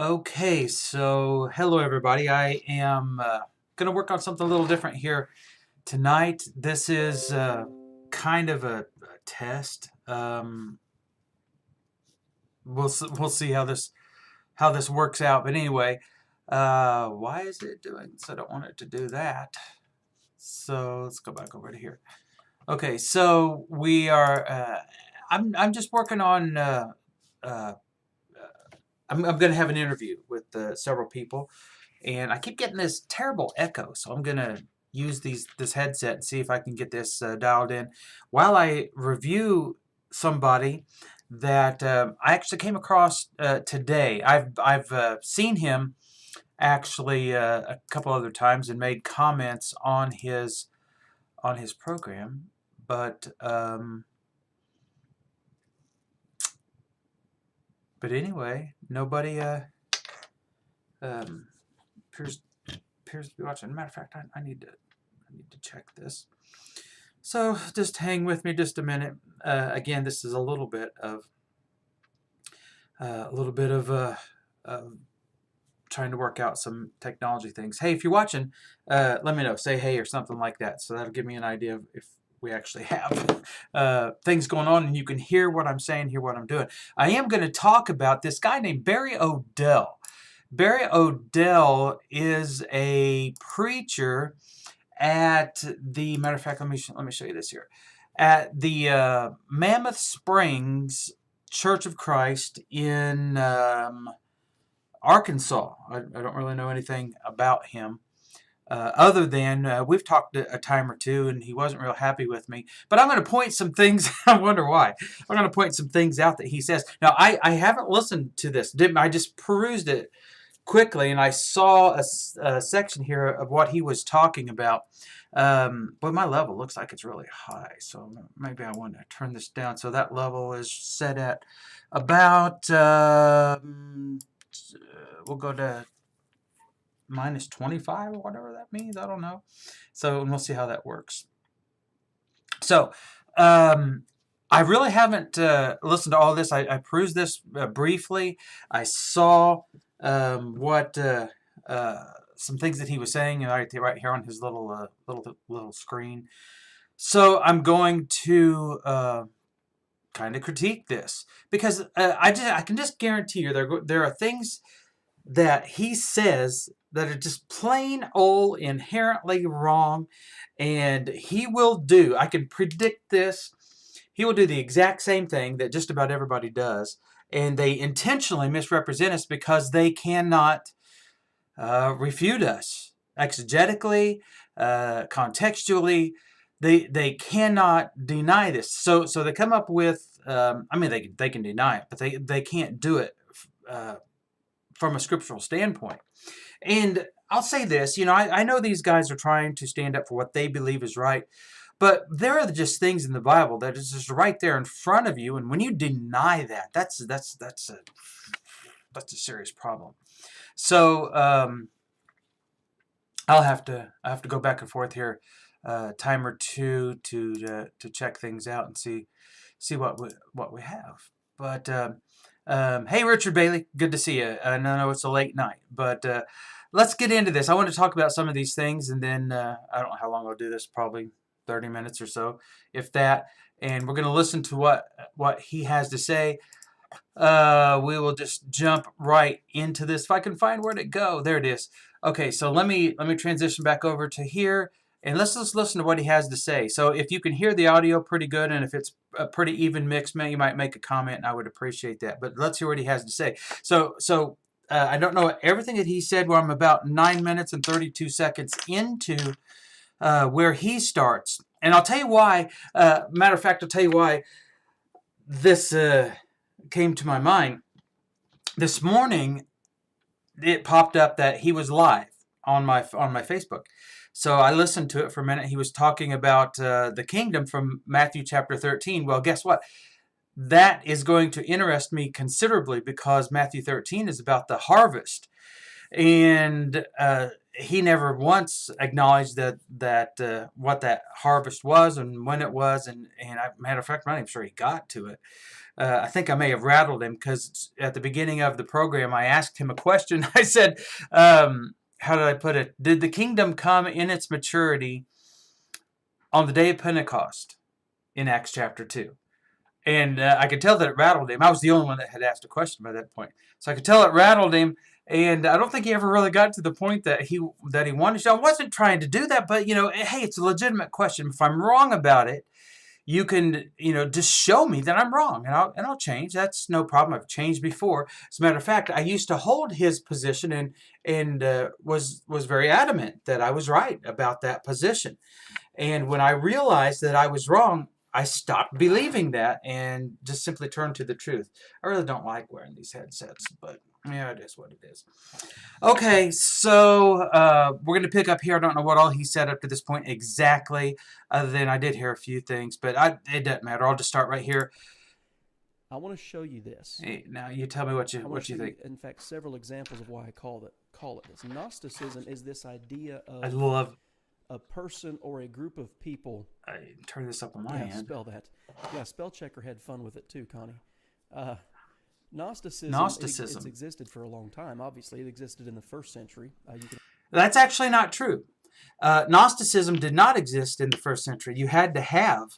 Okay, so hello everybody. I am going to work on something a little different here tonight. This is kind of a test. We'll see how this works out. But anyway, why is it doing this? I don't want it to do that. So let's go back over to here. Okay, so we are. I'm just working on. Uh, I'm going to have an interview with several people, and I keep getting this terrible echo. So I'm going to use this headset and see if I can get this dialed in while I review somebody that I actually came across today. I've seen him actually a couple other times and made comments on his program, but anyway, nobody um, appears to be watching. Matter of fact, I need to check this. So just hang with me just a minute. Again, this is a little bit of trying to work out some technology things. Hey, if you're watching, let me know. Say hey or something like that. So that'll give me an idea of if we actually have things going on and you can hear what I'm saying, hear what I'm doing. I am going to talk about this guy named Barry Odell. Barry Odell is a preacher at the, matter of fact, let me show you this here, at the Mammoth Springs Church of Christ in Arkansas. I don't really know anything about him. Other than we've talked a time or two and he wasn't real happy with me. But I'm going to point some things, I wonder why. I'm going to point some things out that he says. Now, I haven't listened to this. I just perused it quickly and I saw a section here of what he was talking about. But my level looks like it's really high. So maybe I want to turn this down. So that level is set at about, we'll go to minus 25 or whatever that means. I don't know. So we'll see how that works. So I really haven't listened to all this. I perused this briefly. I saw what some things that he was saying right here on his little screen. So I'm going to kind of critique this because I can just guarantee you there are things that he says that are just plain old inherently wrong, and he will do, I can predict this, he will do the exact same thing that just about everybody does, and they intentionally misrepresent us because they cannot refute us exegetically, contextually. They cannot deny this. So they come up with, I mean, they can deny it, but they can't do it from a scriptural standpoint. And I'll say this, I know these guys are trying to stand up for what they believe is right, but there are just things in the Bible that is just right there in front of you, and when you deny that, that's a serious problem. So I'll have to go back and forth here time or two to check things out and see what we have. But hey, Richard Bailey, good to see you. I know it's a late night, but let's get into this. I want to talk about some of these things, and then I don't know how long I'll do this, probably 30 minutes or so, if that. And we're going to listen to what he has to say. We will just jump right into this. If I can find where to go, there it is. Okay, so let me transition back over to here. And let's just listen to what he has to say. So if you can hear the audio pretty good, and if it's a pretty even mix, you might make a comment, and I would appreciate that. But let's hear what he has to say. So I don't know everything that he said, where I'm about 9 minutes and 32 seconds into where he starts. And I'll tell you why. Matter of fact, I'll tell you why this came to my mind. This morning, it popped up that he was live on my Facebook. So I listened to it for a minute. He was talking about the kingdom from Matthew chapter 13. Well, guess what? That is going to interest me considerably because Matthew 13 is about the harvest. And he never once acknowledged that what that harvest was and when it was, and matter of fact, I'm not even sure he got to it. I think I may have rattled him because at the beginning of the program, I asked him a question. I said, how did I put it? Did the kingdom come in its maturity on the day of Pentecost in Acts chapter 2? And I could tell that it rattled him. I was the only one that had asked a question by that point. So I could tell it rattled him. And I don't think he ever really got to the point that he wanted to. I wasn't trying to do that, but, hey, it's a legitimate question. If I'm wrong about it, you can, just show me that I'm wrong, and I'll change. That's no problem. I've changed before. As a matter of fact, I used to hold his position and was very adamant that I was right about that position. And when I realized that I was wrong, I stopped believing that and just simply turned to the truth. I really don't like wearing these headsets, but yeah, it is what it is. Okay, so we're going to pick up here. I don't know what all he said up to this point exactly, other than I did hear a few things, but it doesn't matter. I'll just start right here. I want to show you this. Hey, now you tell me what you think. In fact, several examples of why I call it this. Gnosticism is this idea of I love a person or a group of people. I turn this up on my end. Spell that. Yeah, spell checker had fun with it too, Connie. Gnosticism. It's existed for a long time. Obviously, it existed in the first century. That's actually not true. Gnosticism did not exist in the first century. You had to have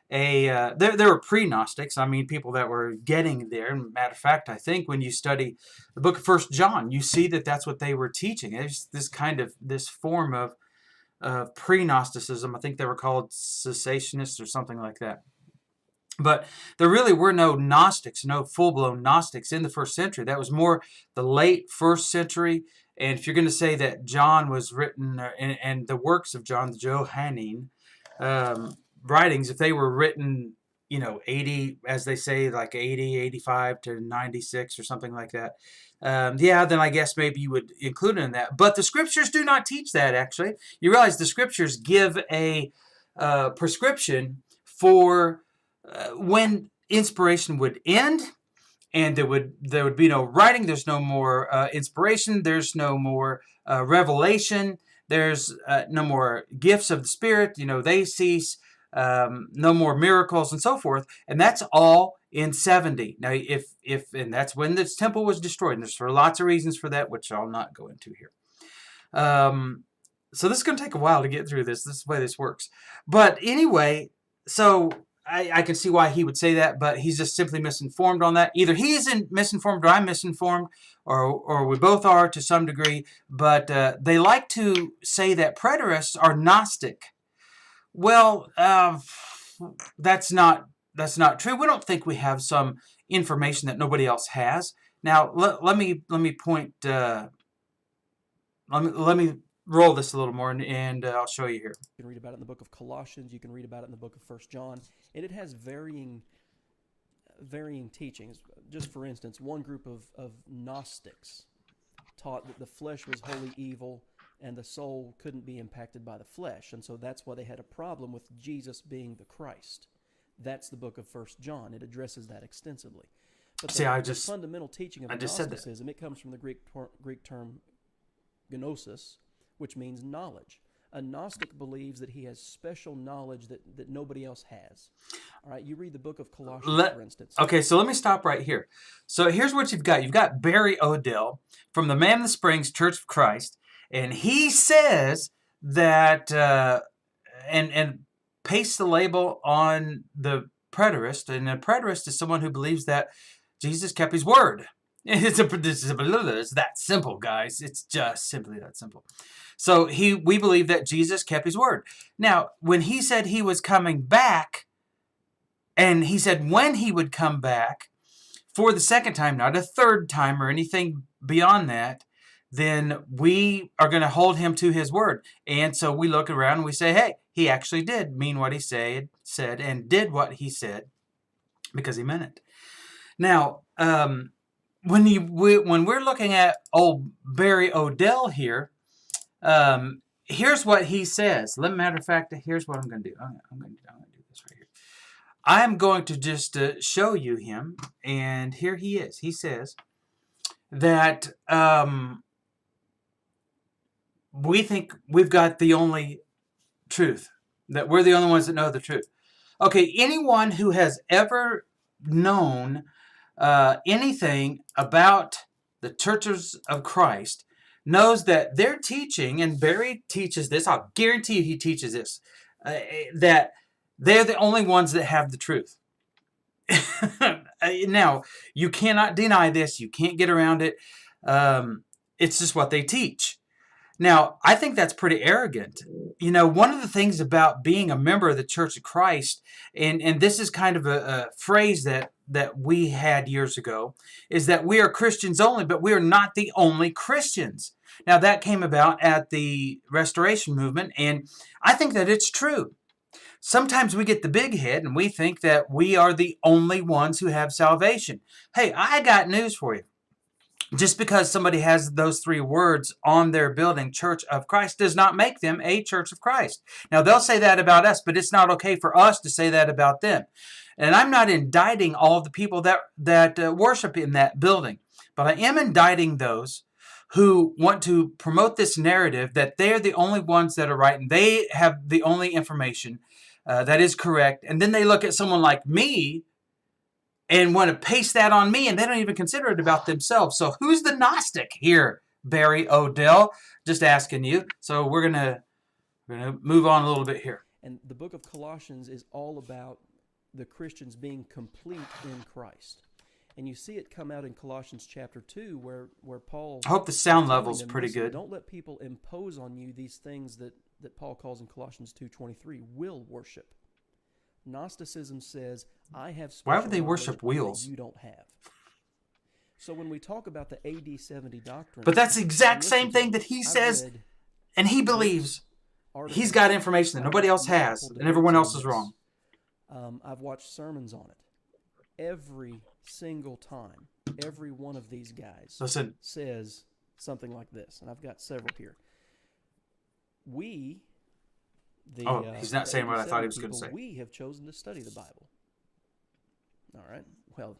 there were pre-Gnostics. I mean, people that were getting there. Matter of fact, I think when you study the book of 1 John, you see that that's what they were teaching. It's this form of pre-Gnosticism. I think they were called cessationists or something like that. But there really were no Gnostics, no full-blown Gnostics in the first century. That was more the late first century. And if you're going to say that John was written, and the works of John, the Johannine writings, if they were written, 80, as they say, like 80, 85 to 96 or something like that, then I guess maybe you would include it in that. But the scriptures do not teach that, actually. You realize the scriptures give a prescription for when inspiration would end, and there would be no writing. There's no more inspiration. There's no more revelation. There's no more gifts of the Spirit. They cease. No more miracles and so forth. And that's all in 70. Now, and that's when this temple was destroyed. And there's for lots of reasons for that, which I'll not go into here. So this is going to take a while to get through this. This is the way this works. But anyway, so I can see why he would say that, but he's just simply misinformed on that. Either he isn't misinformed or I'm misinformed, or we both are to some degree. But they like to say that preterists are Gnostic. Well, that's not true. We don't think we have some information that nobody else has. Now, let me point. Let me roll this a little more, and I'll show you here. You can read about it in the book of Colossians. You can read about it in the book of 1 John, and it has varying teachings. Just for instance, one group of Gnostics taught that the flesh was wholly evil and the soul couldn't be impacted by the flesh, and so that's why they had a problem with Jesus being the Christ. That's the book of 1 John. It addresses that extensively. But the fundamental teaching of Gnosticism, it comes from the Greek term gnosis, which means knowledge. A Gnostic believes that he has special knowledge that nobody else has. All right, you read the book of Colossians, for instance. Okay, so let me stop right here. So here's what you've got. You've got Barry Odell from the Man in the Springs Church of Christ, and he says that, and pastes the label on the preterist, and a preterist is someone who believes that Jesus kept his word. It's that simple, guys. It's just simply that simple. So we believe that Jesus kept his word. Now, when he said he was coming back, and he said when he would come back for the second time, not a third time or anything beyond that, then we are going to hold him to his word. And so we look around and we say, hey, he actually did mean what he said and did what he said because he meant it. Now, when we're looking at old Barry Odell here, here's what he says. Matter of fact, here's what I'm going to do. I'm going to do this right here. I'm going to just show you him, and here he is. He says that we think we've got the only truth, that we're the only ones that know the truth. Okay, anyone who has ever known anything about the churches of Christ knows that their teaching, and Barry teaches this, I'll guarantee you he teaches this, that they're the only ones that have the truth. Now, you cannot deny this. You can't get around it. It's just what they teach. Now, I think that's pretty arrogant. You know, one of the things about being a member of the Church of Christ, and this is kind of a phrase that we had years ago, is that we are Christians only, but we are not the only Christians. Now, that came about at the Restoration Movement, and I think that it's true. Sometimes we get the big head and we think that we are the only ones who have salvation. Hey, I got news for you. Just because somebody has those three words on their building, Church of Christ, does not make them a Church of Christ. Now, they'll say that about us, but it's not okay for us to say that about them. And I'm not indicting all of the people that worship in that building, but I am indicting those who want to promote this narrative that they're the only ones that are right and they have the only information that is correct. And then they look at someone like me and want to paste that on me, and they don't even consider it about themselves. So who's the Gnostic here, Barry Odell? Just asking you. So we're gonna move on a little bit here. And the book of Colossians is all about the Christians being complete in Christ. And you see it come out in Colossians chapter 2 where Paul... I hope the sound level's pretty good. Don't let people impose on you these things that Paul calls in Colossians 2:23, will worship. Gnosticism says, I have special Why would they worship wheels? that you don't have. So when we talk about the AD 70 doctrine... But that's the exact same thing that he says, and he believes. He's got information that nobody else has, and everyone else is wrong. I've watched sermons on it. Every single time, every one of these guys says something like this, and I've got several here. He's not saying what I thought he was going to say. We have chosen to study the Bible. All right. Well,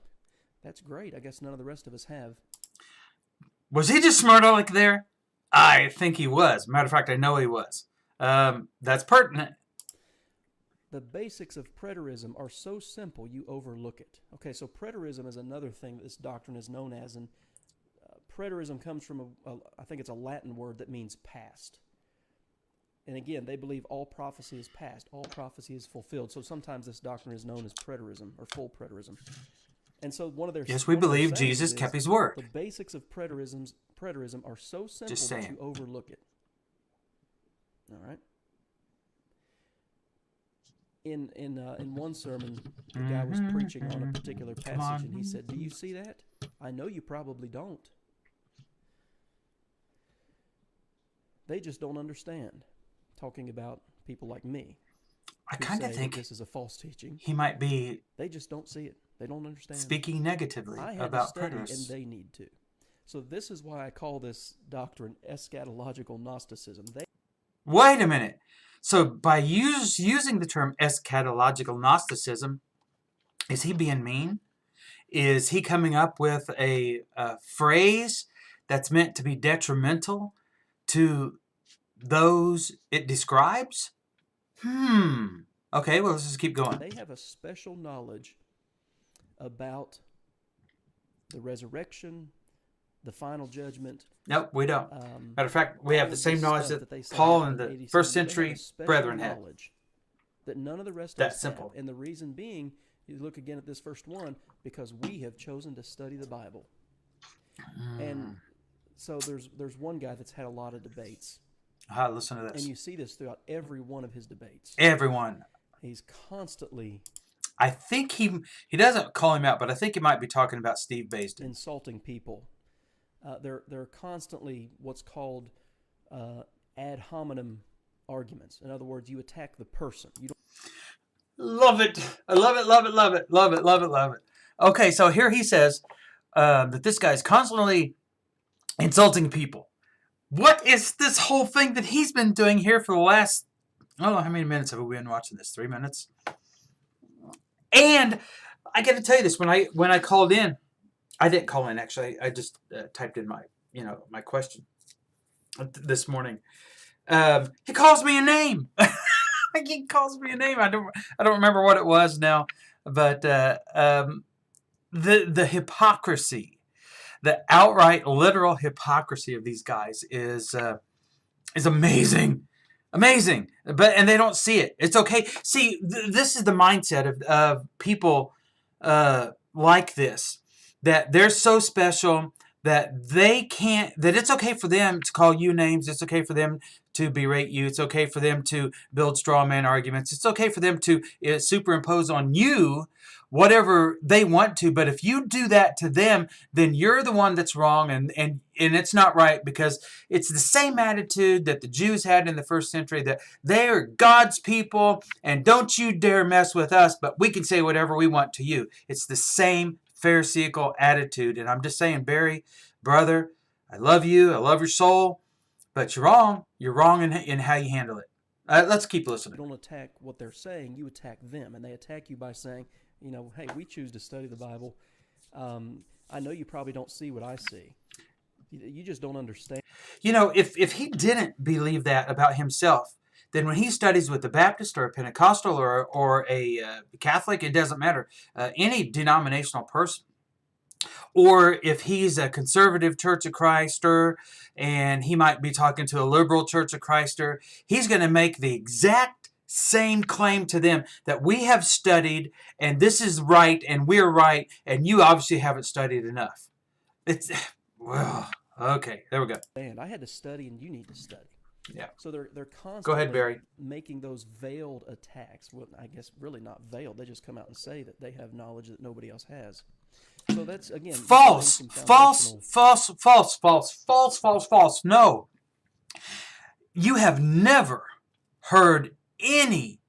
that's great. I guess none of the rest of us have. Was he just smart aleck there? I think he was. Matter of fact, I know he was. That's pertinent. The basics of preterism are so simple you overlook it. Okay, so preterism is another thing that this doctrine is known as, and preterism comes from I think it's a Latin word that means past. And again, they believe all prophecy is past, all prophecy is fulfilled. So sometimes this doctrine is known as preterism or full preterism. And so one of their we believe Jesus kept his word. The basics of preterism are so simple that you overlook it. All right. In one sermon, the guy was preaching on a particular passage, and he said, "Do you see that? I know you probably don't. They just don't understand." Talking about people like me. I kind of think this is a false teaching. He might be. They just don't see it. They don't understand. Speaking negatively about preterists. And they need to. So this is why I call this doctrine eschatological Gnosticism. Wait a minute. So by using the term eschatological Gnosticism, is he being mean? Is he coming up with a phrase that's meant to be detrimental to those it describes? Okay, well, let's just keep going. They have a special knowledge about the resurrection, the final judgment. Nope, we don't. Matter of fact, we have the same knowledge that Paul and the first century brethren had. That none of the rest of us simple. have. And the reason being, you look again at this first one, because we have chosen to study the Bible. And so there's one guy that's had a lot of debates. Listen to this. And you see this throughout every one of his debates. Everyone. He's constantly... I think he doesn't call him out, but I think he might be talking about Steve Baisden. Insulting people. They're constantly what's called ad hominem arguments. In other words, you attack the person. You don't... Love it. I love it, love it, love it, love it, love it, love it. Okay, so here he says that this guy's constantly insulting people. What is this whole thing that he's been doing here for the last, I don't know, how many minutes have we been watching this? 3 minutes? And I got to tell you this, when I called in, I didn't call in actually. I just typed in my question. this morning. He calls me a name. He calls me a name. I don't remember what it was now, but the hypocrisy, the outright literal hypocrisy of these guys is amazing. Amazing. And they don't see it. It's okay. See, this is the mindset of people like this, that they're so special that they can't, that it's okay for them to call you names. It's okay for them to berate you. It's okay for them to build straw man arguments. It's okay for them to superimpose on you whatever they want to. But if you do that to them, then you're the one that's wrong, and it's not right, because it's the same attitude that the Jews had in the first century, that they are God's people and don't you dare mess with us, but we can say whatever we want to you. It's the same Pharisaical attitude. And I'm just saying, Barry, brother, I love you. I love your soul, but you're wrong. You're wrong in how you handle it. Let's keep listening. You don't attack what they're saying, you attack them. And they attack you by saying, hey, we choose to study the Bible. I know you probably don't see what I see. You just don't understand. If he didn't believe that about himself, then when he studies with a Baptist or a Pentecostal or a Catholic, it doesn't matter, any denominational person, or if he's a conservative Church of Christer and he might be talking to a liberal Church of Christer, he's going to make the exact same claim to them, that we have studied and this is right and we're right and you obviously haven't studied enough. It's, well, okay, there we go. And I had to study and you need to study. Yeah. So they're constantly Go ahead, Barry. making those veiled attacks. Well, I guess really not veiled. They just come out and say that they have knowledge that nobody else has. So that's, again, false. No. You have never heard any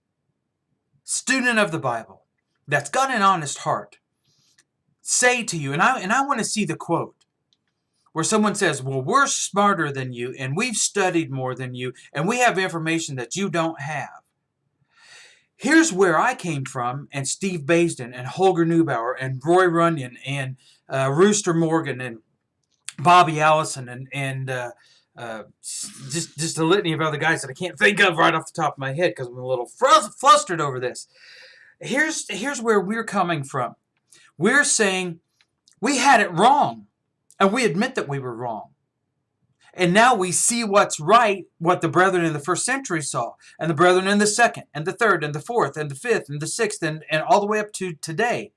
student of the Bible that's got an honest heart say to you, and I want to see the quote, where someone says, well, we're smarter than you, and we've studied more than you, and we have information that you don't have. Here's where I came from, and Steve Baisden, and Holger Neubauer, and Roy Runyon, and Rooster Morgan, and Bobby Allison, and just a litany of other guys that I can't think of right off the top of my head because I'm a little flustered over this. Here's where we're coming from. We're saying we had it wrong. And we admit that we were wrong. And now we see what's right, what the brethren in the first century saw, and the brethren in the second, and the third, and the fourth, and the fifth, and the sixth, and all the way up to today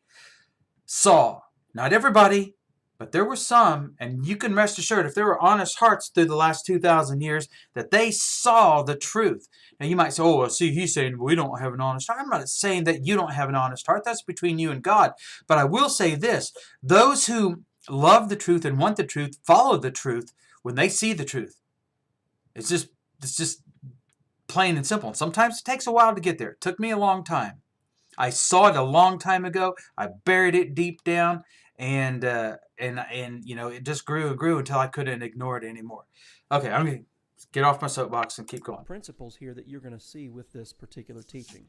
saw. Not everybody, but there were some, and you can rest assured, if there were honest hearts through the last 2,000 years, that they saw the truth. Now you might say, oh, well, see, he's saying we don't have an honest heart. I'm not saying that you don't have an honest heart. That's between you and God. But I will say this, those who love the truth and want the truth, follow the truth when they see the truth. It's just plain and simple. Sometimes it takes a while to get there. It took me a long time. I saw it a long time ago. I buried it deep down, and it just grew and grew until I couldn't ignore it anymore. Okay, I'm going to get off my soapbox and keep going. Principles here that you're going to see with this particular teaching.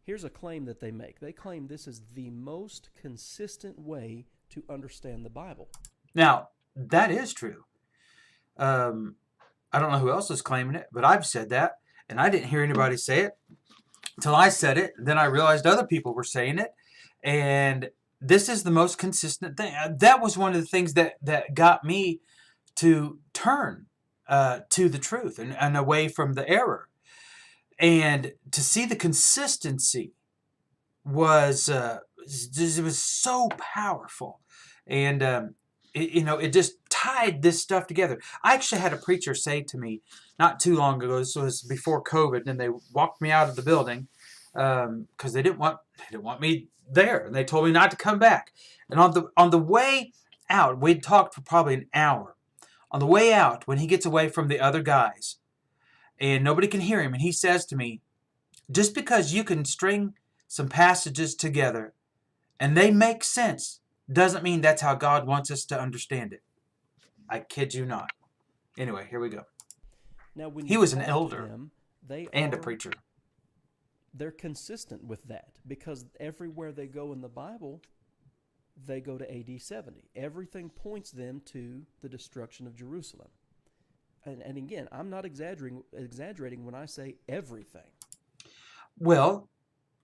Here's a claim that they make. They claim this is the most consistent way to understand the Bible. Now, that is true. I don't know who else is claiming it, but I've said that, and I didn't hear anybody say it until I said it. Then I realized other people were saying it, and this is the most consistent thing. That was one of the things that got me to turn to the truth and away from the error. And to see the consistency was it was so powerful, and it just tied this stuff together. I actually had a preacher say to me not too long ago. This was before COVID, and they walked me out of the building because they didn't want me there, and they told me not to come back. And on the way out, we'd talked for probably an hour. On the way out, when he gets away from the other guys, and nobody can hear him, and he says to me, just because you can string some passages together and they make sense doesn't mean that's how God wants us to understand it. I kid you not. Anyway, here we go. Now, when he was an elder and a preacher. They're consistent with that because everywhere they go in the Bible, they go to AD 70. Everything points them to the destruction of Jerusalem. and again, I'm not exaggerating when I say everything. Well,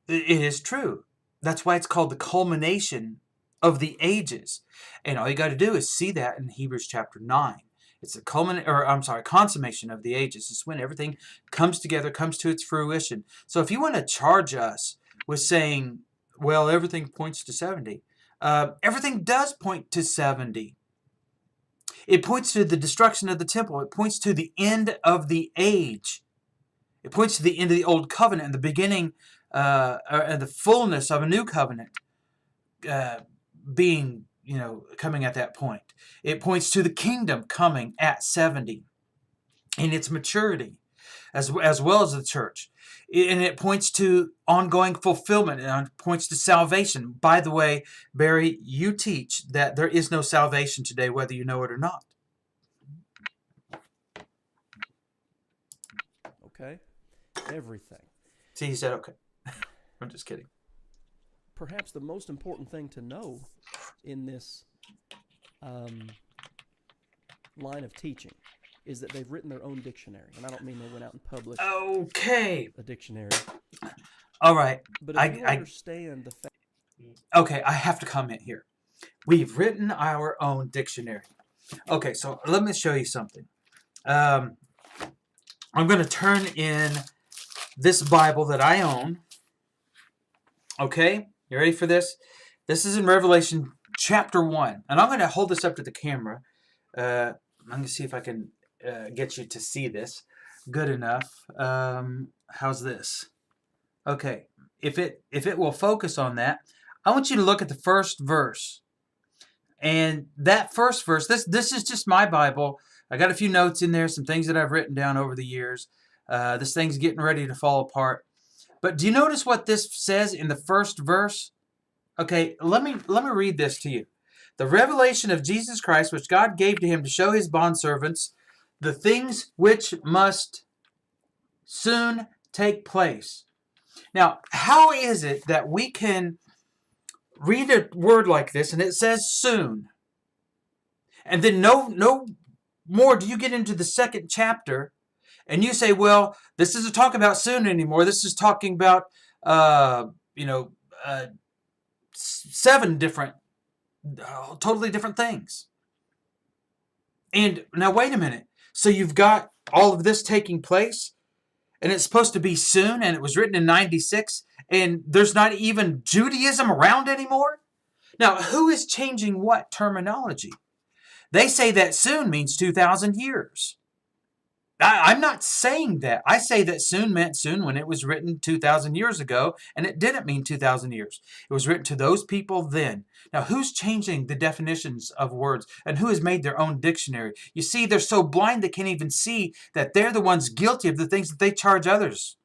it is true. That's why it's called the culmination of the ages. And all you got to do is see that in Hebrews chapter 9. It's the consummation of the ages. It's when everything comes together, comes to its fruition. So if you want to charge us with saying, well, everything points to 70, everything does point to 70. It points to the destruction of the temple. It points to the end of the age. It points to the end of the old covenant and the beginning and the fullness of a new covenant being, coming at that point. It points to the kingdom coming at 70 in its maturity, as well as the church. And it points to ongoing fulfillment, and it points to salvation. By the way, Barry, you teach that there is no salvation today, whether you know it or not. Okay? Everything. See, he said okay. I'm just kidding. Perhaps the most important thing to know in this line of teaching is that they've written their own dictionary. And I don't mean they went out and published a dictionary. All right. But if you understand the fact... Okay, I have to comment here. We've written our own dictionary. Okay, so let me show you something. I'm going to turn in this Bible that I own. Okay, you ready for this? This is in Revelation chapter 1. And I'm going to hold this up to the camera. I'm going to see if I can get you to see this good enough. How's this? Okay, if it will focus on that, I want you to look at the first verse. And that first verse, this is just my Bible. I got a few notes in there, some things that I've written down over the years. This thing's getting ready to fall apart. But do you notice what this says in the first verse? Okay, let me read this to you. The revelation of Jesus Christ, which God gave to him to show his bondservants the things which must soon take place. Now, how is it that we can read a word like this and it says soon, and then no more do you get into the second chapter and you say, well, this isn't talking about soon anymore. This is talking about 7 different totally different things. And now wait a minute. So you've got all of this taking place, and it's supposed to be soon, and it was written in 96, and there's not even Judaism around anymore? Now, who is changing what terminology? They say that soon means 2,000 years. I'm not saying that. I say that soon meant soon when it was written 2,000 years ago, and it didn't mean 2,000 years. It was written to those people then. Now, who's changing the definitions of words, and who has made their own dictionary? You see, they're so blind they can't even see that they're the ones guilty of the things that they charge others.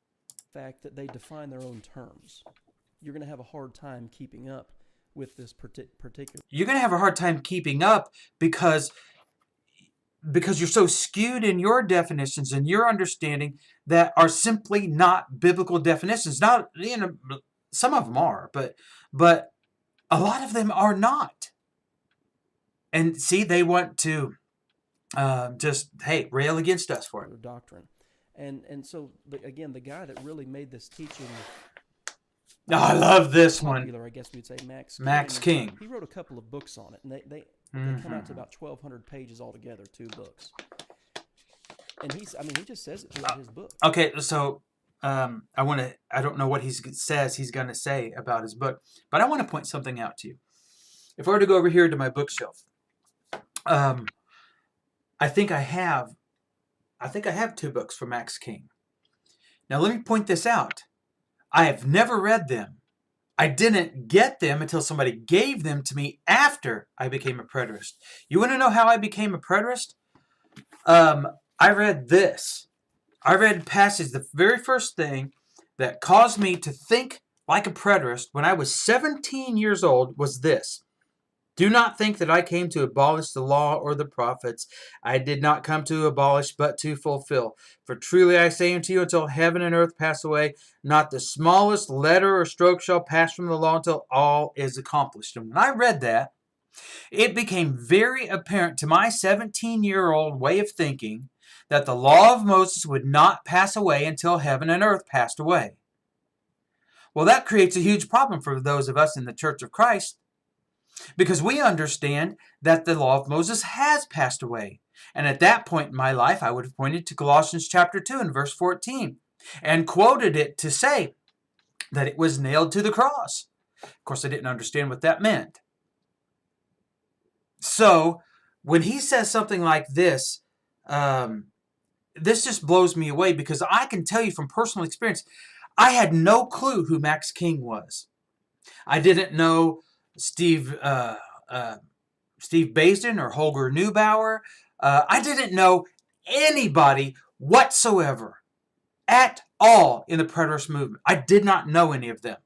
The fact that they define their own terms. You're going to have a hard time keeping up with this particular... You're going to have a hard time keeping up because you're so skewed in your definitions and your understanding that are simply not biblical definitions. Not, some of them are, but a lot of them are not. And see, they want to rail against us for it. Doctrine. And so, again, the guy that really made this teaching... Oh, I love this popular, one. I guess we'd say Max King. He wrote a couple of books on it, and they come out to about 1,200 pages altogether, 2 books. And he just says it throughout his book. Okay, so I don't know what he says he's going to say about his book, but I want to point something out to you. If I were to go over here to my bookshelf, I think I have 2 books from Max King. Now let me point this out. I have never read them. I didn't get them until somebody gave them to me after I became a preterist. You want to know how I became a preterist? I read this. I read passage. The very first thing that caused me to think like a preterist when I was 17 years old was this. Do not think that I came to abolish the law or the prophets. I did not come to abolish, but to fulfill. For truly I say unto you, until heaven and earth pass away, not the smallest letter or stroke shall pass from the law until all is accomplished. And when I read that, it became very apparent to my 17-year-old way of thinking that the law of Moses would not pass away until heaven and earth passed away. Well, that creates a huge problem for those of us in the Church of Christ, because we understand that the law of Moses has passed away. And at that point in my life, I would have pointed to Colossians chapter 2 and verse 14 and quoted it to say that it was nailed to the cross. Of course, I didn't understand what that meant. So, when he says something like this, this just blows me away, because I can tell you from personal experience, I had no clue who Max King was. I didn't know Steve Basden or Holger Neubauer. I didn't know anybody whatsoever at all in the Preterist movement. I did not know any of them.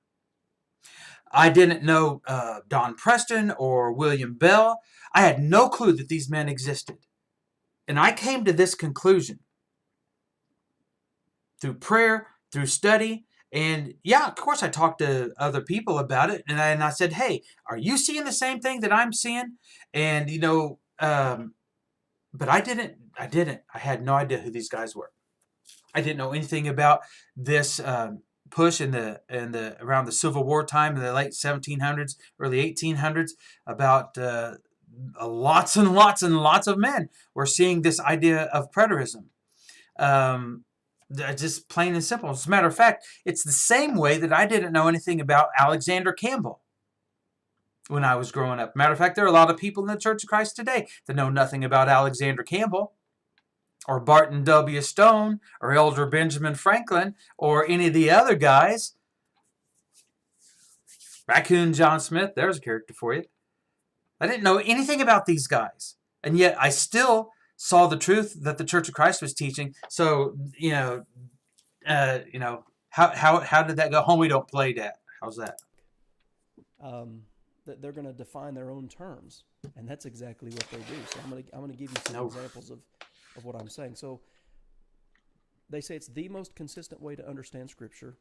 I didn't know Don Preston or William Bell. I had no clue that these men existed. And I came to this conclusion through prayer, through study, and yeah, of course I talked to other people about it, and I said, hey, are you seeing the same thing that I'm seeing? And, but I didn't. I had no idea who these guys were. I didn't know anything about this push in the around the Civil War time in the late 1700s, early 1800s, about lots and lots and lots of men were seeing this idea of preterism. Just plain and simple. As a matter of fact, it's the same way that I didn't know anything about Alexander Campbell when I was growing up. Matter of fact, there are a lot of people in the Church of Christ today that know nothing about Alexander Campbell, or Barton W. Stone, or Elder Benjamin Franklin, or any of the other guys. Raccoon John Smith, there's a character for you. I didn't know anything about these guys, and yet I still saw the truth that the Church of Christ was teaching. So, how did that go? Home we don't play that. How's that? That they're going to define their own terms, and that's exactly what they do. So I'm going to give you some examples of what I'm saying. So they say it's the most consistent way to understand Scripture,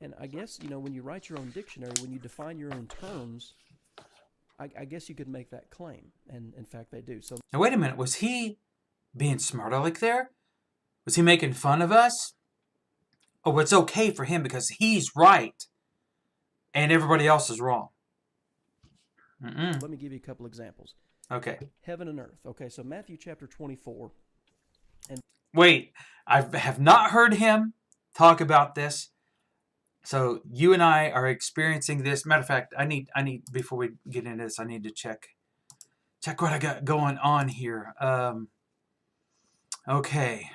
and I guess when you write your own dictionary, when you define your own terms, I guess you could make that claim, and in fact they do. So now wait a minute, was he being smart aleck there? Was he making fun of us? Oh, it's okay for him because he's right and everybody else is wrong. Let me give you a couple examples. Okay. Heaven and earth. Okay, so Matthew chapter 24. And wait, I have not heard him talk about this. So you and I are experiencing this. Matter of fact, I need before we get into this, I need to check what I got going on here. Okay.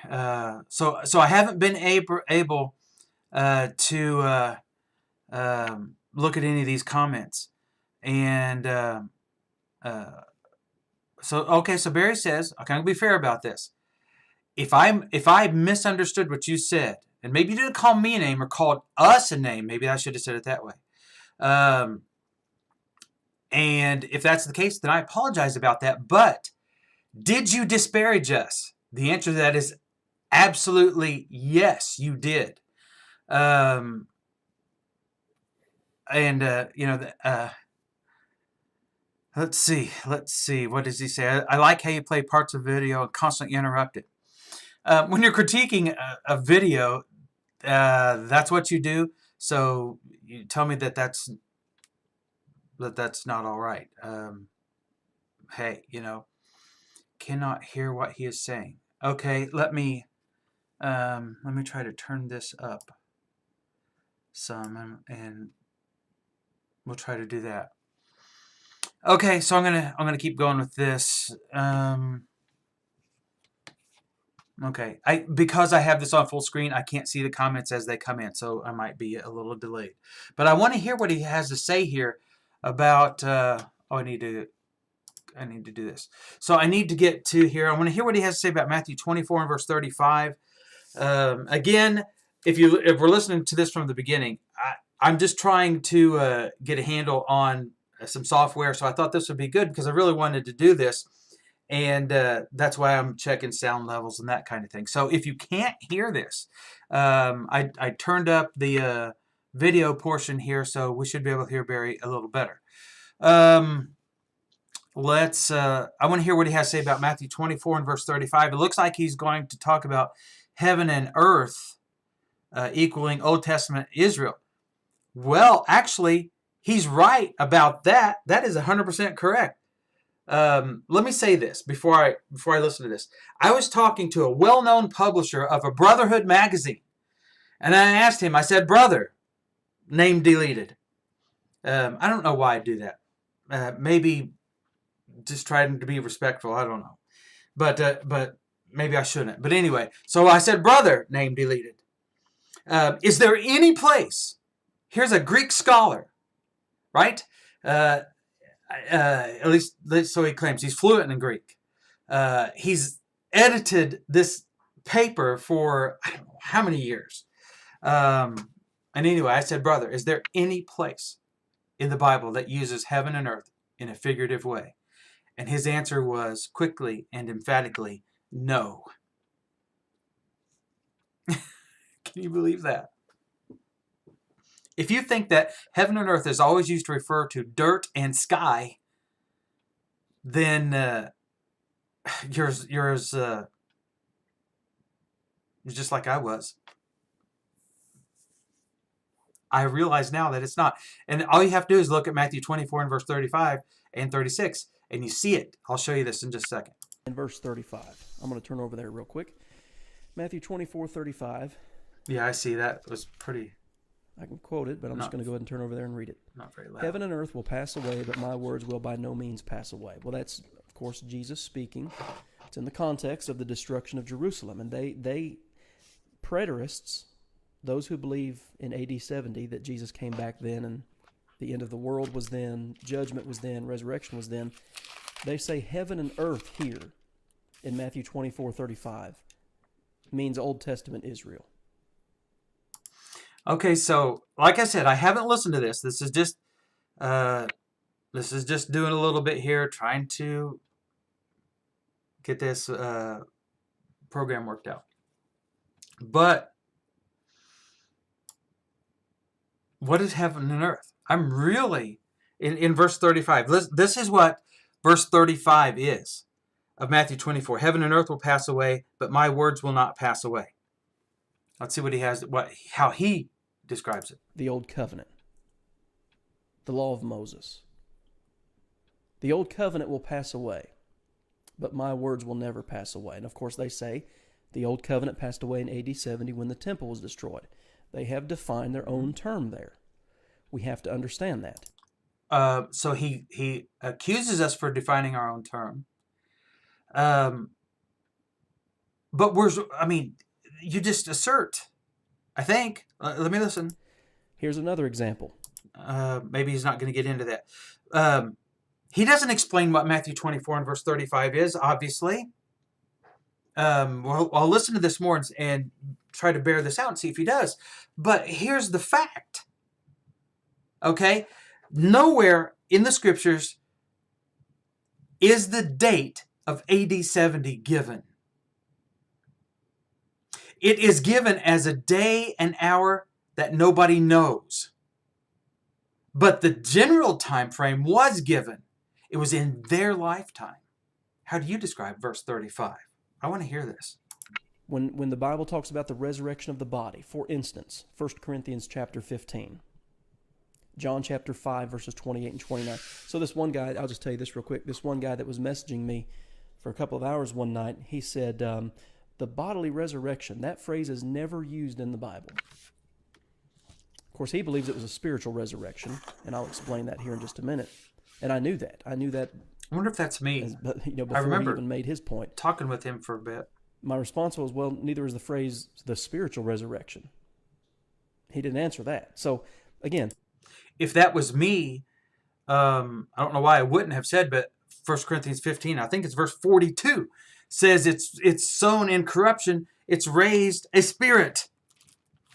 So I haven't been able to look at any of these comments, and so Barry says, okay, I'm gonna be fair about this. If I misunderstood what you said, and maybe you didn't call me a name or called us a name, maybe I should have said it that way. And if that's the case, then I apologize about that. But did you disparage us? The answer to that is absolutely yes, you did. Let's see. What does he say? I like how you play parts of video and constantly interrupt it. When you're critiquing a video, that's what you do. So you tell me that's not all right. Hey, cannot hear what he is saying. Okay, let me try to turn this up some, and we'll try to do that. Okay, so I'm gonna keep going with this. Okay, because I have this on full screen, I can't see the comments as they come in, so I might be a little delayed. But I want to hear what he has to say here about. I need to do this. So I need to get to here. I want to hear what he has to say about Matthew 24 and verse 35. Again, if we're listening to this from the beginning, I'm just trying to get a handle on some software. So I thought this would be good because I really wanted to do this. And that's why I'm checking sound levels and that kind of thing. So if you can't hear this, I turned up the video portion here, so we should be able to hear Barry a little better. I want to hear what he has to say about Matthew 24 and verse 35. It looks like he's going to talk about heaven and earth equaling Old Testament Israel. Well, actually, he's right about that. That is 100% correct. Let me say this before I listen to this. I was talking to a well-known publisher of a Brotherhood magazine, and I asked him, I said, "Brother," name deleted. I don't know why I do that. Maybe just trying to be respectful. I don't know. But maybe I shouldn't. But anyway, so I said, "Brother," name deleted. Is there any place? Here's a Greek scholar, right? At least so he claims. He's fluent in Greek. He's edited this paper for I don't know how many years. And anyway, I said, "Brother, is there any place in the Bible that uses heaven and earth in a figurative way?" And his answer was quickly and emphatically, "No." Can you believe that? If you think that heaven and earth is always used to refer to dirt and sky, then you're just like I was. I realize now that it's not. And all you have to do is look at Matthew 24 and verse 35 and 36, and you see it. I'll show you this in just a second. In verse 35, I'm going to turn over there real quick. Matthew 24:35. Yeah, I see. That was pretty... I can quote it, but I'm just going to go ahead and turn over there and read it. Not very loud. Heaven and earth will pass away, but my words will by no means pass away. Well, that's, of course, Jesus speaking. It's in the context of the destruction of Jerusalem. And they preterists, those who believe in AD 70 that Jesus came back then and the end of the world was then, judgment was then, resurrection was then, they say heaven and earth here in Matthew 24:35 means Old Testament Israel. Okay, so like I said, I haven't listened to this. This is just doing a little bit here, trying to get this program worked out. But what is heaven and earth? I'm really in verse 35. This is what verse 35 is of Matthew 24. Heaven and earth will pass away, but my words will not pass away. Let's see what he has. How he describes it. The Old Covenant. The law of Moses. The Old Covenant will pass away, but my words will never pass away. And of course they say the Old Covenant passed away in AD 70 when the temple was destroyed. They have defined their own term there. We have to understand that. So he accuses us for defining our own term. But you just assert, I think. Let me listen. Here's another example. Maybe he's not going to get into that. He doesn't explain what Matthew 24 and verse 35 is, obviously. Well, I'll listen to this more and try to bear this out and see if he does. But here's the fact. Okay? Nowhere in the scriptures is the date of AD 70 given. It is given as a day and hour that nobody knows. But the general time frame was given. It was in their lifetime. How do you describe verse 35? I want to hear this. When the Bible talks about the resurrection of the body, for instance, 1 Corinthians chapter 15, John chapter 5, verses 28 and 29. So this one guy, I'll just tell you this real quick, this one guy that was messaging me for a couple of hours one night, he said, the bodily resurrection, that phrase is never used in the Bible. Of course, he believes it was a spiritual resurrection, and I'll explain that here in just a minute. And I knew that. I wonder if that's me. Before he even made his point. Talking with him for a bit. My response was, well, neither is the phrase the spiritual resurrection. He didn't answer that. So, again, if that was me, I don't know why I wouldn't have said, but 1 Corinthians 15, I think it's verse 42, says it's sown in corruption, it's raised a spirit.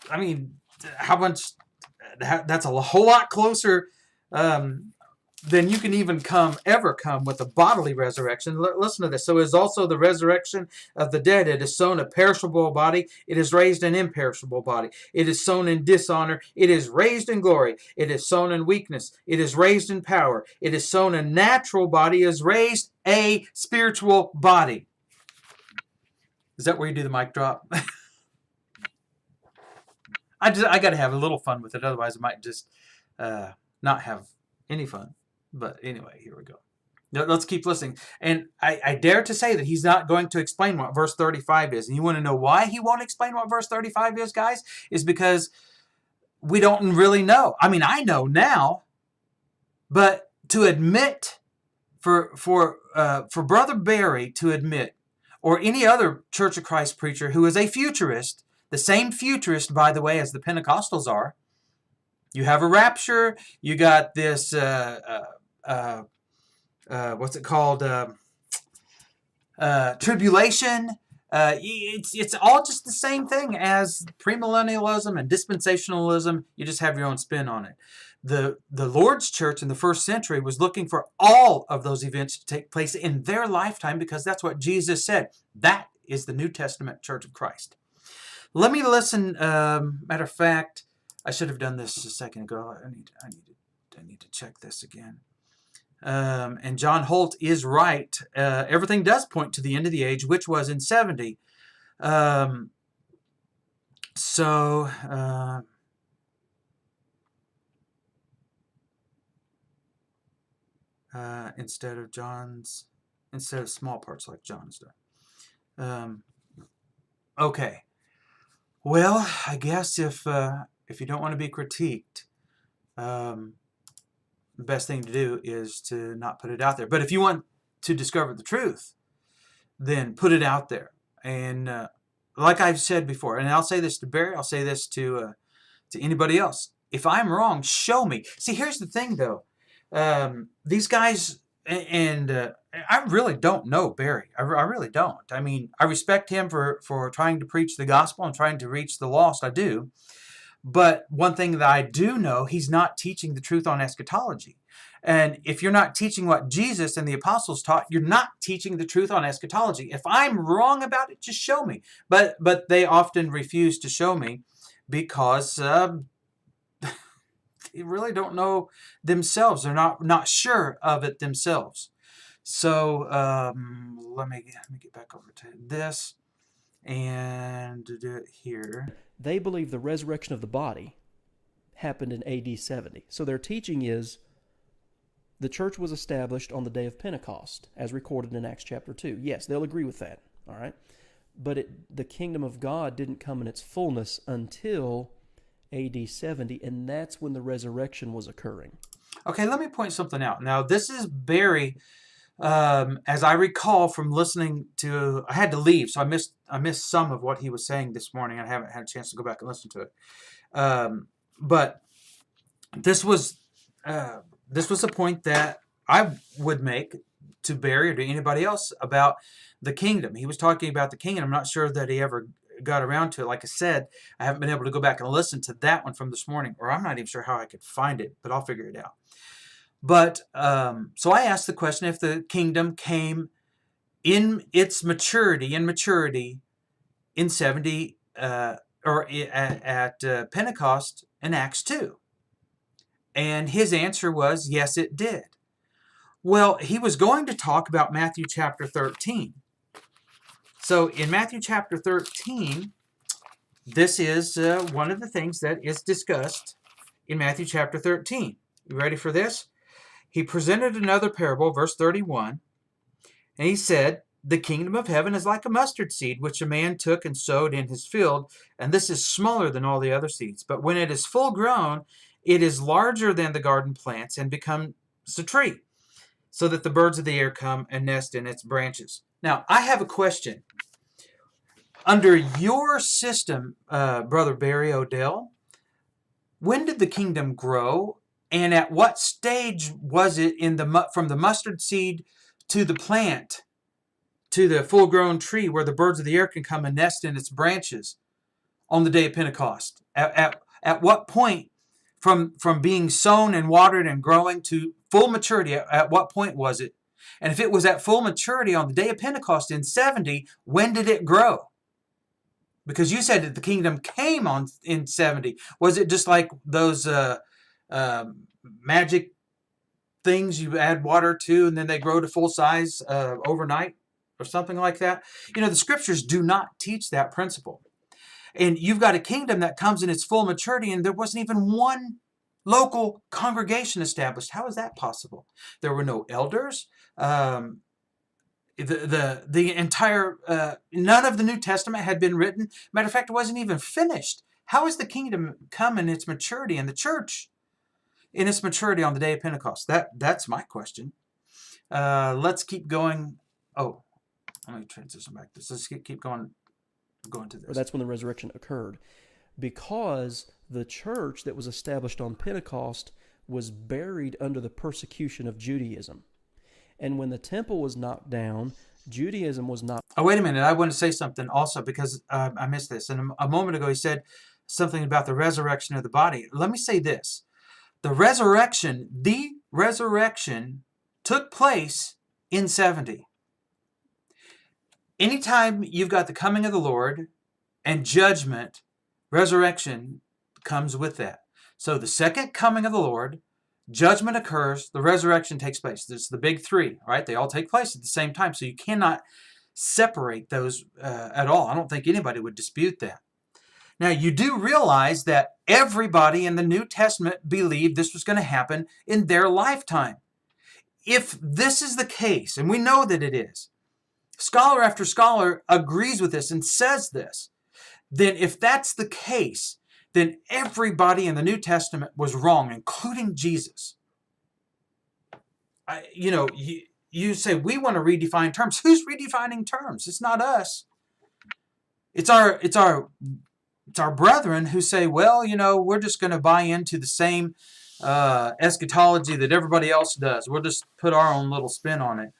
I mean, how much? That's a whole lot closer then you can even ever come with a bodily resurrection. Listen to this. So is also the resurrection of the dead. It is sown a perishable body. It is raised an imperishable body. It is sown in dishonor. It is raised in glory. It is sown in weakness. It is raised in power. It is sown a natural body. It is raised a spiritual body. Is that where you do the mic drop? I got to have a little fun with it. Otherwise, I might just not have any fun. But anyway, here we go. Now, let's keep listening. And I dare to say that he's not going to explain what verse 35 is. And you want to know why he won't explain what verse 35 is, guys? Is because we don't really know. I mean, I know now, but to admit, for Brother Barry to admit, or any other Church of Christ preacher who is a futurist, the same futurist, by the way, as the Pentecostals are, you have a rapture, you got this, what's it called, tribulation. It's all just the same thing as premillennialism and dispensationalism. You just have your own spin on it. The Lord's church in the first century was looking for all of those events to take place in their lifetime, because that's what Jesus said. That is the New Testament Church of Christ. Let me listen. Matter of fact, I should have done this a second ago. I need to check this again. And John Holt is right. Everything does point to the end of the age, which was in 70. Instead of small parts like John's done. Okay. Well, I guess if you don't want to be critiqued, the best thing to do is to not put it out there. But if you want to discover the truth, then put it out there. And like I've said before, and I'll say this to Barry, I'll say this to anybody else. If I'm wrong, show me. See, here's the thing, though. These guys, and I really don't know Barry. I really don't. I mean, I respect him for trying to preach the gospel and trying to reach the lost. I do. But one thing that I do know, he's not teaching the truth on eschatology. And if you're not teaching what Jesus and the apostles taught, you're not teaching the truth on eschatology. If I'm wrong about it, just show me. But they often refuse to show me because they really don't know themselves. They're not sure of it themselves. So let me get back over to this and do it here. They believe the resurrection of the body happened in AD 70. So their teaching is the church was established on the day of Pentecost, as recorded in Acts chapter 2. Yes, they'll agree with that, all right? But the kingdom of God didn't come in its fullness until AD 70, and that's when the resurrection was occurring. Okay, let me point something out. Now, this is Barry, as I recall from listening to, I had to leave, so I missed some of what he was saying this morning. I haven't had a chance to go back and listen to it. But this was a point that I would make to Barry or to anybody else about the kingdom. He was talking about the kingdom. I'm not sure that he ever got around to it. Like I said, I haven't been able to go back and listen to that one from this morning, or I'm not even sure how I could find it, but I'll figure it out. But so I asked the question, if the kingdom came in its maturity in 70 or at Pentecost in Acts 2. And his answer was, yes, it did. Well, he was going to talk about Matthew chapter 13. So in Matthew chapter 13, this is one of the things that is discussed in Matthew chapter 13. You ready for this? He presented another parable, verse 31, and he said, the kingdom of heaven is like a mustard seed, which a man took and sowed in his field, and this is smaller than all the other seeds. But when it is full grown, it is larger than the garden plants and becomes a tree, so that the birds of the air come and nest in its branches. Now, I have a question. Under your system, Brother Barry Odell, when did the kingdom grow, and at what stage was it from the mustard seed to the plant, to the full-grown tree where the birds of the air can come and nest in its branches on the day of Pentecost? At what point from being sown and watered and growing to full maturity, at what point was it? And if it was at full maturity on the day of Pentecost in 70, when did it grow? Because you said that the kingdom came on in 70. Was it just like those magic things you add water to and then they grow to full size overnight or something like that? The scriptures do not teach that principle. And you've got a kingdom that comes in its full maturity, and there wasn't even one local congregation established. How is that possible? There were no elders. The entire none of the New Testament had been written. Matter of fact, it wasn't even finished. How is the kingdom come in its maturity in the church in its maturity on the day of Pentecost? That's my question. Let's keep going. Oh, let me transition back to this. Let's keep going to this. That's when the resurrection occurred, because the church that was established on Pentecost was buried under the persecution of Judaism. And when the temple was knocked down, Judaism was not... Oh, wait a minute. I want to say something also, because I missed this. And a moment ago, he said something about the resurrection of the body. Let me say this. The resurrection took place in 70. Anytime you've got the coming of the Lord and judgment, resurrection comes with that. So the second coming of the Lord, judgment occurs, the resurrection takes place. There's the big three, right? They all take place at the same time. So you cannot separate those at all. I don't think anybody would dispute that. Now, you do realize that everybody in the New Testament believed this was going to happen in their lifetime. If this is the case, and we know that it is, scholar after scholar agrees with this and says this, then if that's the case, then everybody in the New Testament was wrong, including Jesus. You say, we want to redefine terms. Who's redefining terms? It's not us. It's our brethren who say, well, we're just going to buy into the same eschatology that everybody else does. We'll just put our own little spin on it.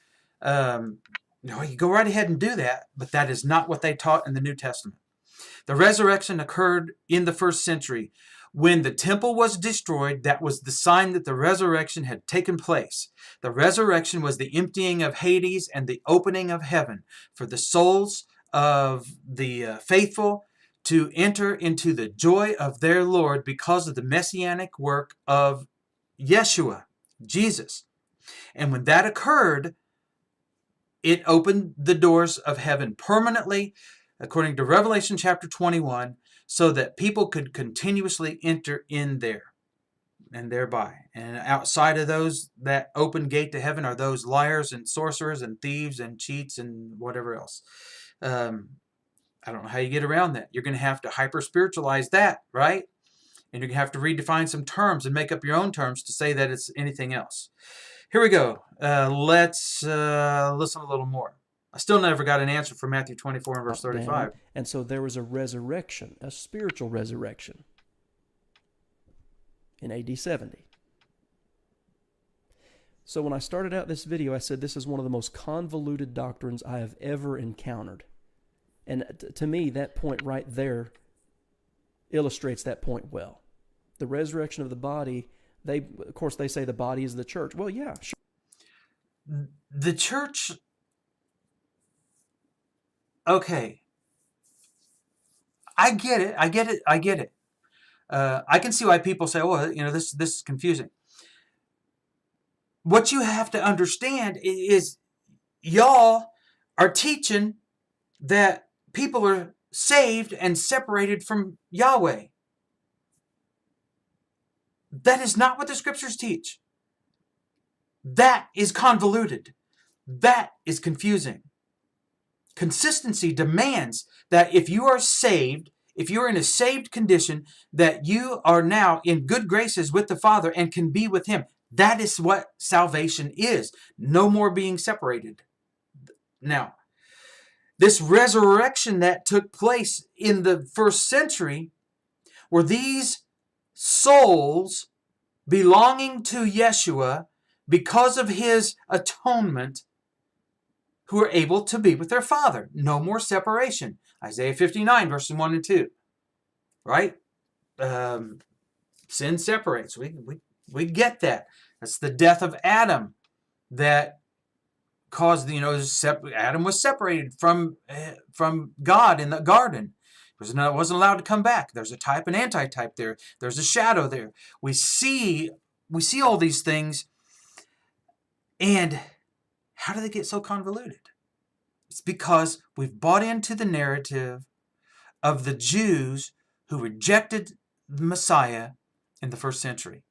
You go right ahead and do that, but that is not what they taught in the New Testament. The resurrection occurred in the first century. When the temple was destroyed, that was the sign that the resurrection had taken place. The resurrection was the emptying of Hades and the opening of heaven for the souls of the faithful to enter into the joy of their Lord because of the messianic work of Yeshua, Jesus. And when that occurred, it opened the doors of heaven permanently, according to Revelation chapter 21, so that people could continuously enter in there and thereby. And outside of those, that open gate to heaven are those liars and sorcerers and thieves and cheats and whatever else. I don't know how you get around that. You're going to have to hyper-spiritualize that, right? And you're going to have to redefine some terms and make up your own terms to say that it's anything else. Here we go. Let's listen a little more. I still never got an answer from Matthew 24 and verse 35. And so there was a resurrection, a spiritual resurrection in AD 70. So when I started out this video, I said this is one of the most convoluted doctrines I have ever encountered. And to me, that point right there illustrates that point well. The resurrection of the body, of course, they say the body is the church. Well, yeah, sure. The church... Okay. I get it. I can see why people say, oh, this is confusing. What you have to understand is y'all are teaching that people are saved and separated from Yahweh. That is not what the scriptures teach. That is convoluted. That is confusing. Consistency demands that if you are saved, if you're in a saved condition, that you are now in good graces with the Father and can be with Him. That is what salvation is. No more being separated. Now, this resurrection that took place in the first century were these souls belonging to Yeshua because of His atonement, who are able to be with their Father. No more separation. Isaiah 59, verses 1 and 2. Right? Sin separates. We get that. That's the death of Adam that caused, Adam was separated from God in the garden. Wasn't allowed to come back. There's a type and antitype there. There's a shadow there. We see all these things, and how do they get so convoluted? It's because we've bought into the narrative of the Jews who rejected the Messiah in the first century.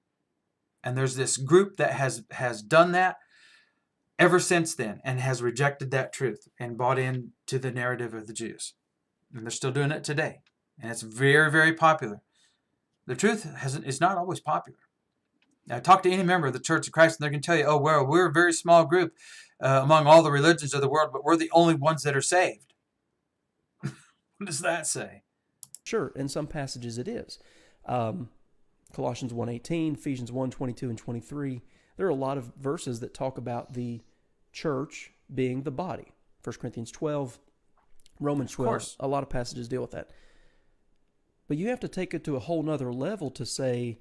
And there's this group that has done that ever since then and has rejected that truth and bought into the narrative of the Jews. And they're still doing it today. And it's very, very popular. The truth is not always popular. Now, talk to any member of the Church of Christ and they're going to tell you, oh, well, we're a very small group among all the religions of the world, but we're the only ones that are saved. What does that say? Sure, in some passages it is. Colossians 1:18, Ephesians 1:22 and 23. There are a lot of verses that talk about the church being the body. 1 Corinthians 12, Romans 12. A lot of passages deal with that. But you have to take it to a whole nother level to say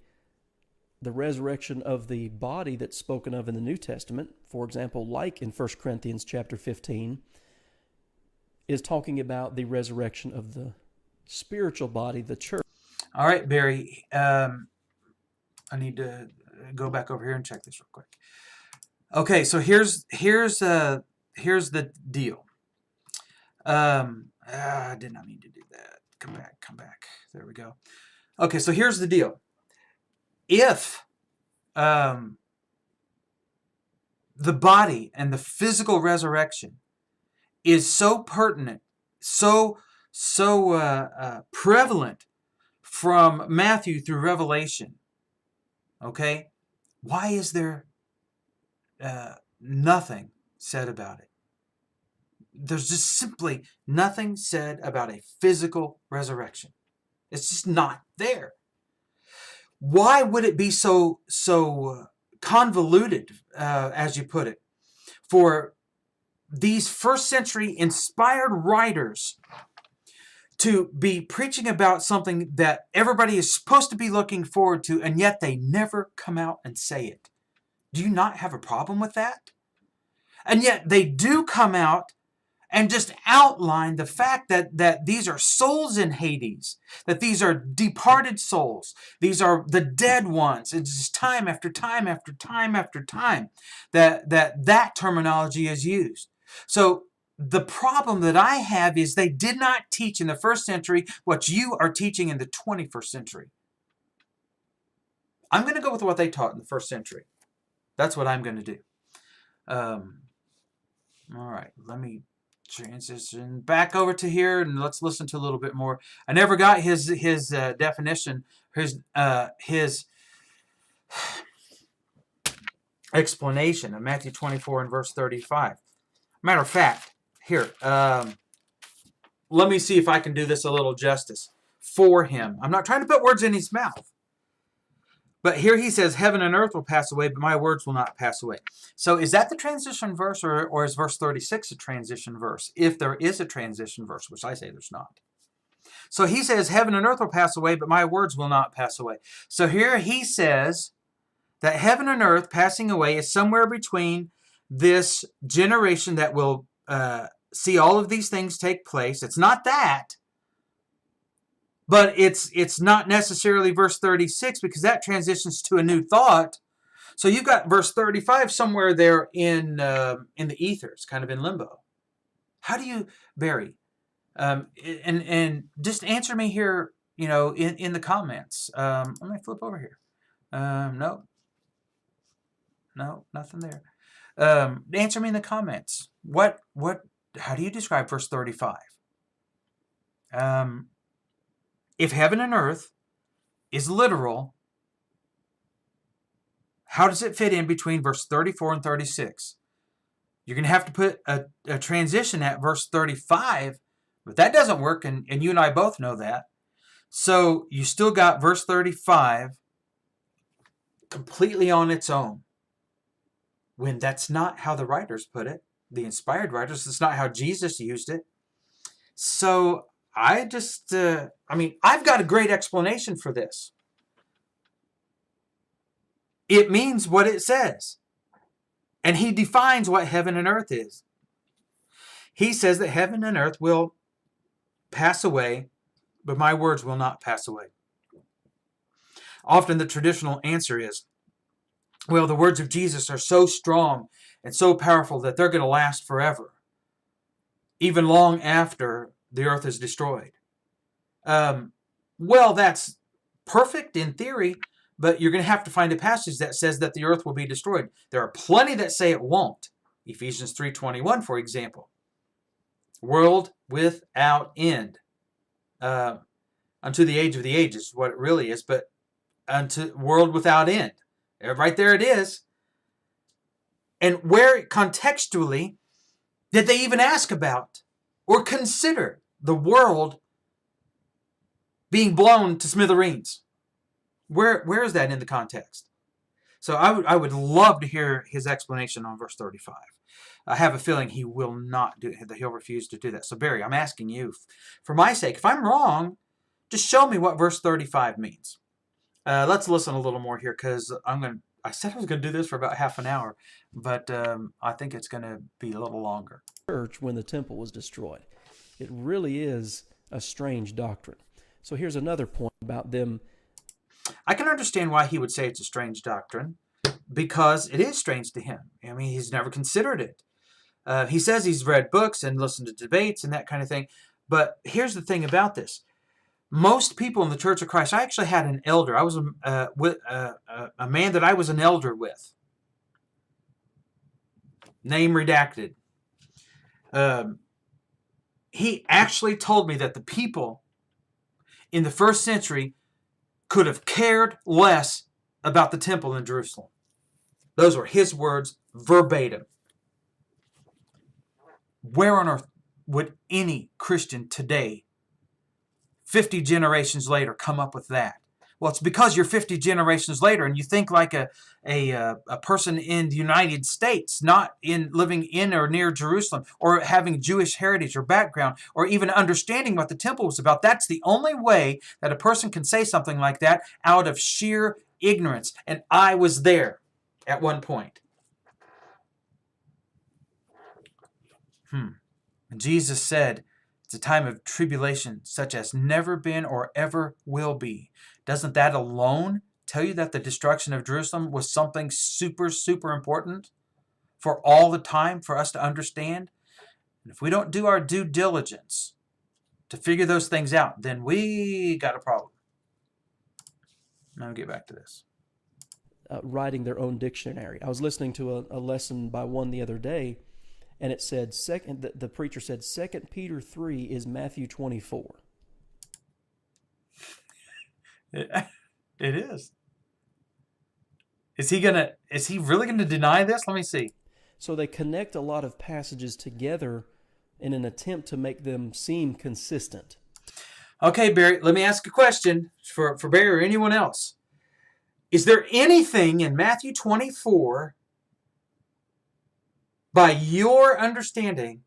the resurrection of the body that's spoken of in the New Testament, for example, like in 1 Corinthians chapter 15, is talking about the resurrection of the spiritual body, the church. All right, Barry. I need to go back over here and check this real quick. Okay, so here's the deal. I did not mean to do that. Come back. There we go. Okay, so here's the deal. If the body and the physical resurrection is so pertinent, so prevalent from Matthew through Revelation, okay, why is there nothing said about it? There's just simply nothing said about a physical resurrection. It's just not there. Why would it be so convoluted, as you put it, for these first century inspired writers to be preaching about something that everybody is supposed to be looking forward to, and yet they never come out and say it? Do you not have a problem with that? And yet they do come out and just outline the fact that these are souls in Hades, that these are departed souls, these are the dead ones. It's just time after time after time after time that terminology is used. So the problem that I have is they did not teach in the first century what you are teaching in the 21st century. I'm going to go with what they taught in the first century. That's what I'm going to do. All right, let me transition back over to here and let's listen to a little bit more. I never got his definition, his explanation of Matthew 24 and verse 35. Matter of fact, here, let me see if I can do this a little justice for him. I'm not trying to put words in his mouth. But here he says, heaven and earth will pass away, but my words will not pass away. So is that the transition verse, or is verse 36 a transition verse? If there is a transition verse, which I say there's not. So he says, heaven and earth will pass away, but my words will not pass away. So here he says that heaven and earth passing away is somewhere between this generation that will see all of these things take place. It's not that. But it's not necessarily verse 36 because that transitions to a new thought. So you've got verse 35 somewhere there in the ethers, kind of in limbo. How do you, Barry, and just answer me here, in the comments. Let me flip over here. No, nothing there. Answer me in the comments. How do you describe verse 35? If heaven and earth is literal, how does it fit in between verse 34 and 36? You're going to have to put a transition at verse 35, but that doesn't work, and you and I both know that. So you still got verse 35 completely on its own, when that's not how the writers put it, the inspired writers. It's not how Jesus used it. So I just, I've got a great explanation for this. it means what it says. And he defines what heaven and earth is. He says that heaven and earth will pass away, but my words will not pass away. Often the traditional answer is, well, the words of Jesus are so strong and so powerful that they're going to last forever, even long after the earth is destroyed. Well, that's perfect in theory, but you're going to have to find a passage that says that the earth will be destroyed. There are plenty that say it won't. Ephesians 3:21, for example. World without end. Unto the age of the ages is what it really is, but unto world without end. Right there it is. And where contextually did they even ask about or consider the world being blown to smithereens? Where is that in the context? So I would love to hear his explanation on verse 35. I have a feeling he will not do it. He'll refuse to do that. So Barry, I'm asking you, for my sake, if I'm wrong, just show me what verse 35 means. Let's listen a little more here, because I said I was going to do this for about half an hour, but I think it's going to be a little longer. Church when the temple was destroyed. It really is a strange doctrine. So here's another point about them. I can understand why he would say it's a strange doctrine, because it is strange to him. I mean, he's never considered it. He says he's read books and listened to debates and that kind of thing, but here's the thing about this. Most people in the Church of Christ, I actually had an elder. I was with a man that I was an elder with. Name redacted. He actually told me that the people in the first century could have cared less about the temple in Jerusalem. Those were his words verbatim. Where on earth would any Christian today, 50 generations later, come up with that? Well, it's because you're 50 generations later and you think like a person in the United States, not living in or near Jerusalem, or having Jewish heritage or background, or even understanding what the temple was about. That's the only way that a person can say something like that, out of sheer ignorance. And I was there at one point. Jesus said, it's a time of tribulation such as never been or ever will be. Doesn't that alone tell you that the destruction of Jerusalem was something super, super important for all the time for us to understand? And if we don't do our due diligence to figure those things out, then we got a problem. Now we'll get back to this. Writing their own dictionary. I was listening to a lesson by one the other day, and it said, the preacher said, 2 Peter 3 is Matthew 24. It is. Is he really gonna deny this? Let me see. So they connect a lot of passages together in an attempt to make them seem consistent. Okay, Barry, let me ask a question for Barry or anyone else. Is there anything in Matthew 24, by your understanding,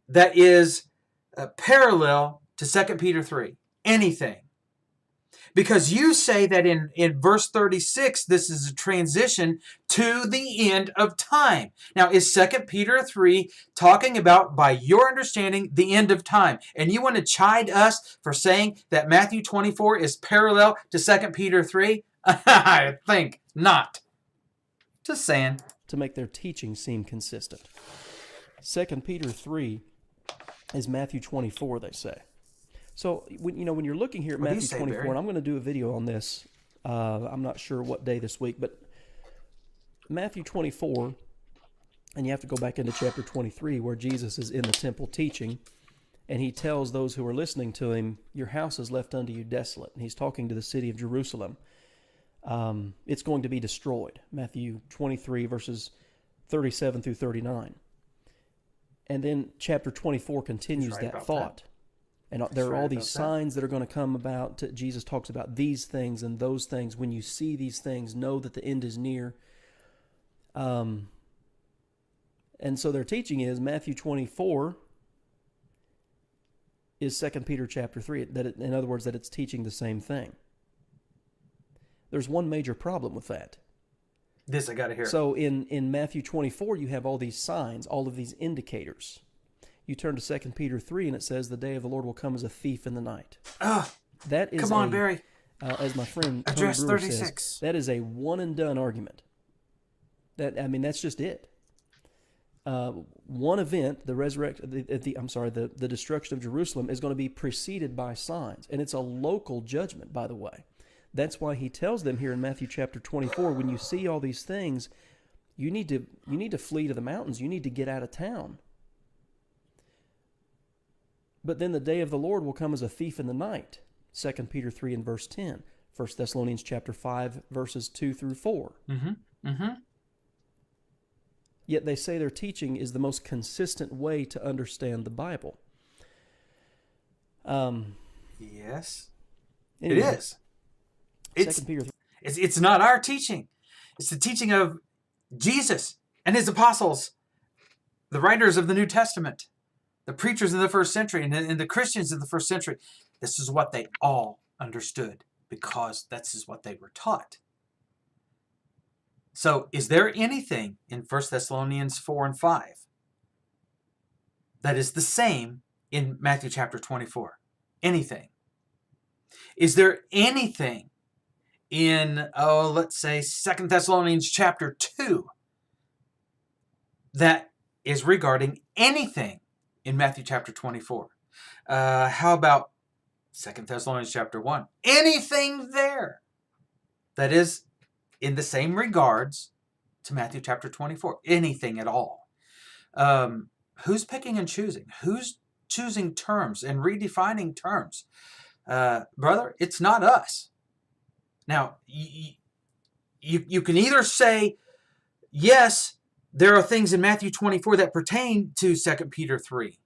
that is parallel to 2 Peter 3? Anything? Because you say that in verse 36, this is a transition to the end of time. Now, is 2 Peter 3 talking about, by your understanding, the end of time? And you want to chide us for saying that Matthew 24 is parallel to 2 Peter 3? I think not. Just saying. To make their teaching seem consistent. 2 Peter 3 is Matthew 24, they say. So, when you're looking here at Matthew 24, Barry? and I'm going to do a video on this, I'm not sure what day this week, but Matthew 24, and you have to go back into chapter 23, where Jesus is in the temple teaching, and he tells those who are listening to him, your house is left unto you desolate. And he's talking to the city of Jerusalem. It's going to be destroyed. Matthew 23, verses 37 through 39. And then chapter 24 continues that thought. That. And there are all these signs that are going to come about. Jesus talks about these things and those things. When you see these things, know that the end is near. And so their teaching is Matthew 24 is 2 Peter chapter 3. In other words, that it's teaching the same thing. There's one major problem with that. This I got to hear. So in Matthew 24, you have all these signs, all of these indicators. You turn to 2 Peter 3, and it says, the day of the Lord will come as a thief in the night. That is come on, Barry. As my friend Tony Address Brewer 36. says, that is a one-and-done argument. That's just it. One event, the destruction of Jerusalem, is going to be preceded by signs, and it's a local judgment, by the way. That's why he tells them here in Matthew chapter 24, when you see all these things, you need to flee to the mountains. You need to get out of town. But then the day of the Lord will come as a thief in the night. 2 Peter 3 and verse 10. 1 Thessalonians chapter 5, verses 2 through 4. Yet they say their teaching is the most consistent way to understand the Bible. Yes. Anyway, it is. 2 Peter 3. It's not our teaching. It's the teaching of Jesus and his apostles, the writers of the New Testament, the preachers in the first century, and the Christians in the first century. This is what they all understood because this is what they were taught. So is there anything in 1 Thessalonians 4 and 5 that is the same in Matthew chapter 24? Anything? Is there anything in, let's say, 2 Thessalonians chapter 2 that is regarding anything in Matthew chapter 24? How about 2 Thessalonians chapter 1? Anything there that is in the same regards to Matthew chapter 24? Anything at all? Who's picking and choosing? Who's choosing terms and redefining terms? Brother, it's not us. Now, you can either say, yes, there are things in Matthew 24 that pertain to 2 Peter 3,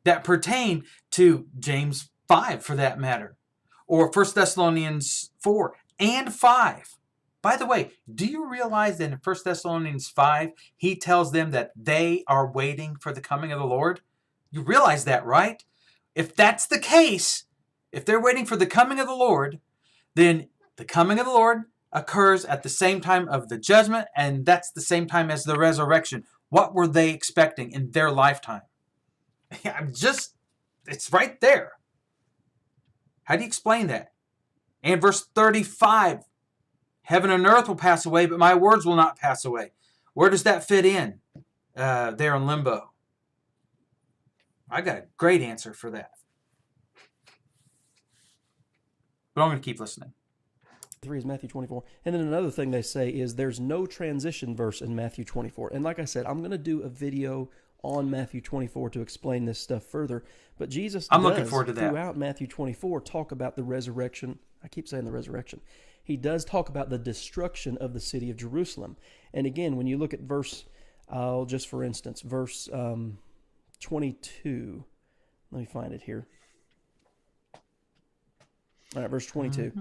that pertain to James 5 for that matter, or 1 Thessalonians 4 and 5. By the way, do you realize that in 1 Thessalonians 5, he tells them that they are waiting for the coming of the Lord? You realize that, right? If that's the case, if they're waiting for the coming of the Lord, then the coming of the Lord occurs at the same time of the judgment, and that's the same time as the resurrection. What were they expecting in their lifetime? It's right there. How do you explain that? And verse 35, heaven and earth will pass away, but my words will not pass away. Where does that fit in there in limbo? I got a great answer for that. But I'm going to keep listening. 3 is Matthew 24. And then another thing they say is there's no transition verse in Matthew 24. And like I said, I'm going to do a video on Matthew 24 to explain this stuff further. But Jesus I'm looking forward to that. Throughout Matthew 24 talk about the resurrection. I keep saying the resurrection. He does talk about the destruction of the city of Jerusalem. And again, when you look at verse, just for instance, verse 22. Let me find it here. All right, verse 22.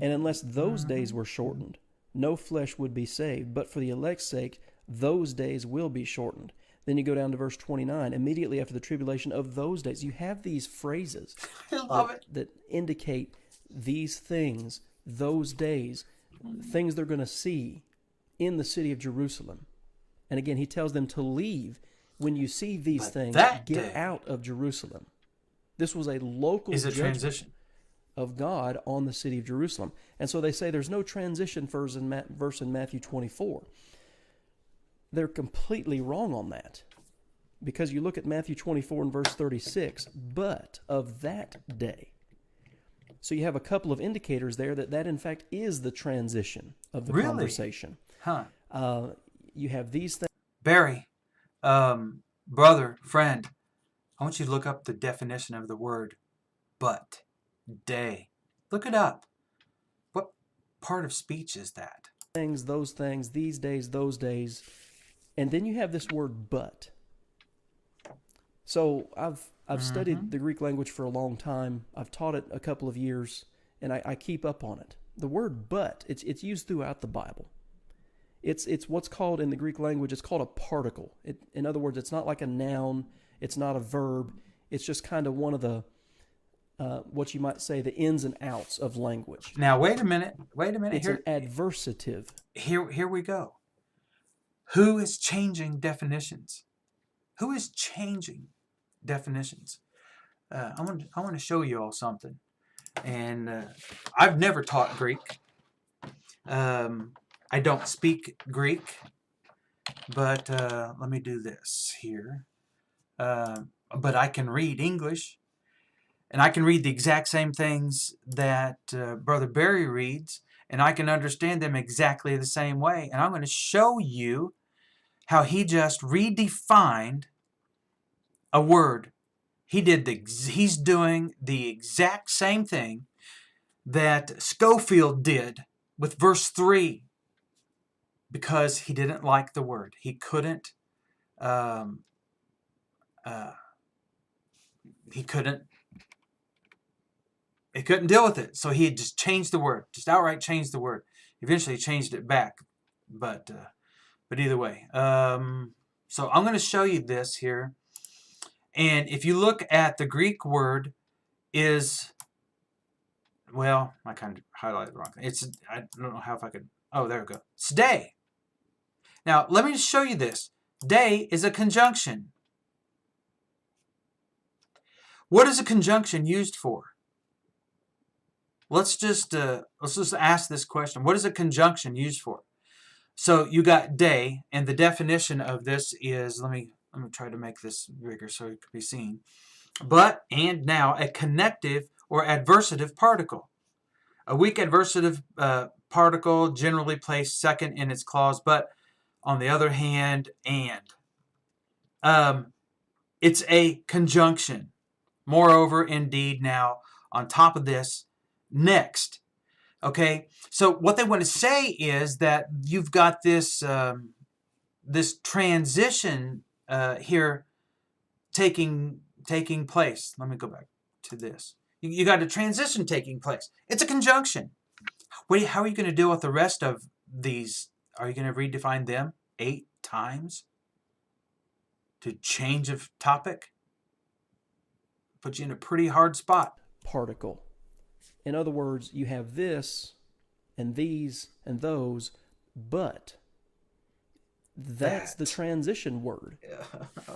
And unless those days were shortened, no flesh would be saved. But for the elect's sake, those days will be shortened. Then you go down to verse 29. Immediately after the tribulation of those days, you have these phrases that indicate these things, those days, things they're going to see in the city of Jerusalem. And again, he tells them to leave. When you see these things, get out of Jerusalem. This was a local transition of God on the city of Jerusalem. And so they say there's no transition verse in Matthew 24. They're completely wrong on that. Because you look at Matthew 24 and verse 36, but of that day. So you have a couple of indicators there that in fact is the transition of the conversation. You have these things. Barry, brother, friend, I want you to look up the definition of the word but. Day. Look it up. What part of speech is that? Those things, these days, those days. And then you have this word but. So I've studied the Greek language for a long time. I've taught it a couple of years, and I keep up on it. The word but, it's used throughout the Bible. It's what's called in the Greek language, it's called a particle. In other words, it's not like a noun, it's not a verb. It's just kind of one of the what you might say the ins and outs of language. Now, wait a minute. Wait a minute. It's an adversative. Here we go. Who is changing definitions? Who is changing definitions? I want to show you all something. And I've never taught Greek. I don't speak Greek. But let me do this here. But I can read English. And I can read the exact same things that Brother Barry reads. And I can understand them exactly the same way. And I'm going to show you how he just redefined a word. He's doing the exact same thing that Schofield did with verse 3, because he didn't like the word. He couldn't he couldn't deal with it. So he had just changed the word, just outright changed the word. Eventually he changed it back, but either way. So I'm going to show you this here. And if you look at the Greek word is, well, I kind of highlighted the wrong thing. I don't know how if I could, oh, there we go. It's day. Now, let me just show you this. Day is a conjunction. What is a conjunction used for? Let's just ask this question. What is a conjunction used for? So you got day, and the definition of this is, let me try to make this bigger so it can be seen. But, and, now, a connective or adversative particle. A weak adversative particle generally placed second in its clause, but on the other hand, and. It's a conjunction. Moreover, indeed, now, on top of this, next. Okay, so what they want to say is that you've got this this transition here taking place. Let me go back to this. You got a transition taking place. It's a conjunction. How are you going to deal with the rest of these? Are you going to redefine them 8 times to change of topic? Put you in a pretty hard spot. Particle. In other words, you have this and these and those, but that's the transition word.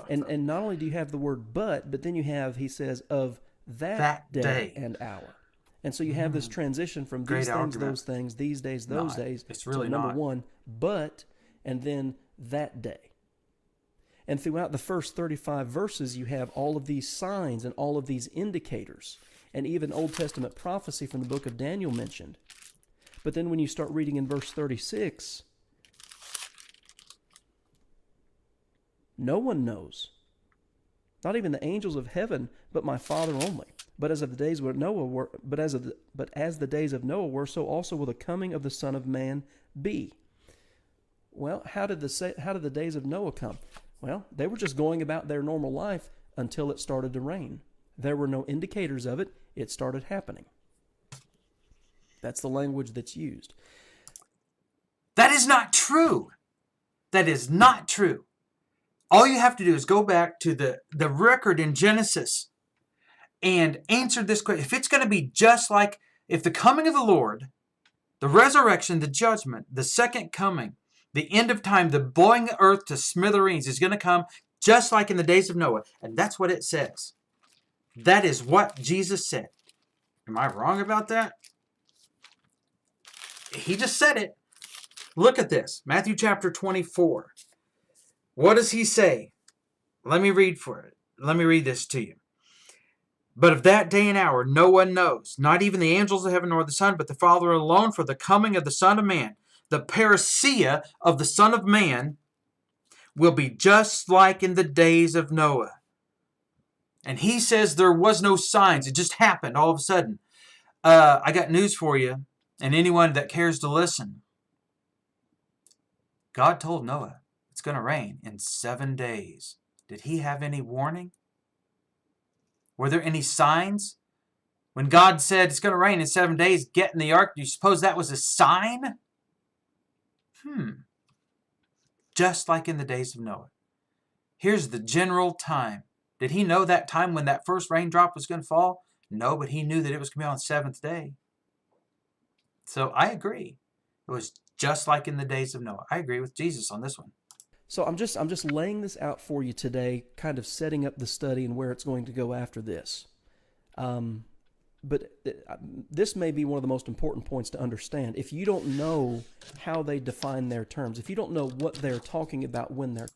And not only do you have the word but then you have, he says, of that day and hour. And so you have this transition from these things, those things, these days, those days. It's really to number one, but, and then that day. And throughout the first 35 verses, you have all of these signs and all of these indicators, and even Old Testament prophecy from the book of Daniel mentioned. But then when you start reading in verse 36, no one knows, not even the angels of heaven, but my Father only. But as the days of Noah were, as the days of Noah were, so also will the coming of the Son of Man be. Well, how did the days of Noah come? Well, they were just going about their normal life until it started to rain. There were no indicators of it. It started happening. That's the language that's used. That is not true. That is not true. All you have to do is go back to the record in Genesis and answer this question. If it's going to be just like, if the coming of the Lord, the resurrection, the judgment, the second coming, the end of time, the blowing the earth to smithereens is going to come just like in the days of Noah. And that's what it says. That is what Jesus said. Am I wrong about that? He just said it. Look at this. Matthew chapter 24. What does he say? Let me read this to you. But of that day and hour no one knows, not even the angels of heaven nor the Son, but the Father alone, for the coming of the Son of Man, the parousia of the Son of Man, will be just like in the days of Noah. And he says there was no signs. It just happened all of a sudden. I got news for you, and anyone that cares to listen. God told Noah it's going to rain in 7 days. Did he have any warning? Were there any signs? When God said it's going to rain in 7 days, get in the ark, do you suppose that was a sign? Just like in the days of Noah. Here's the general time. Did he know that time when that first raindrop was going to fall? No, but he knew that it was going to be on the seventh day. So I agree. It was just like in the days of Noah. I agree with Jesus on this one. So I'm just laying this out for you today, kind of setting up the study and where it's going to go after this. But this may be one of the most important points to understand. If you don't know how they define their terms, if you don't know what they're talking about when they're...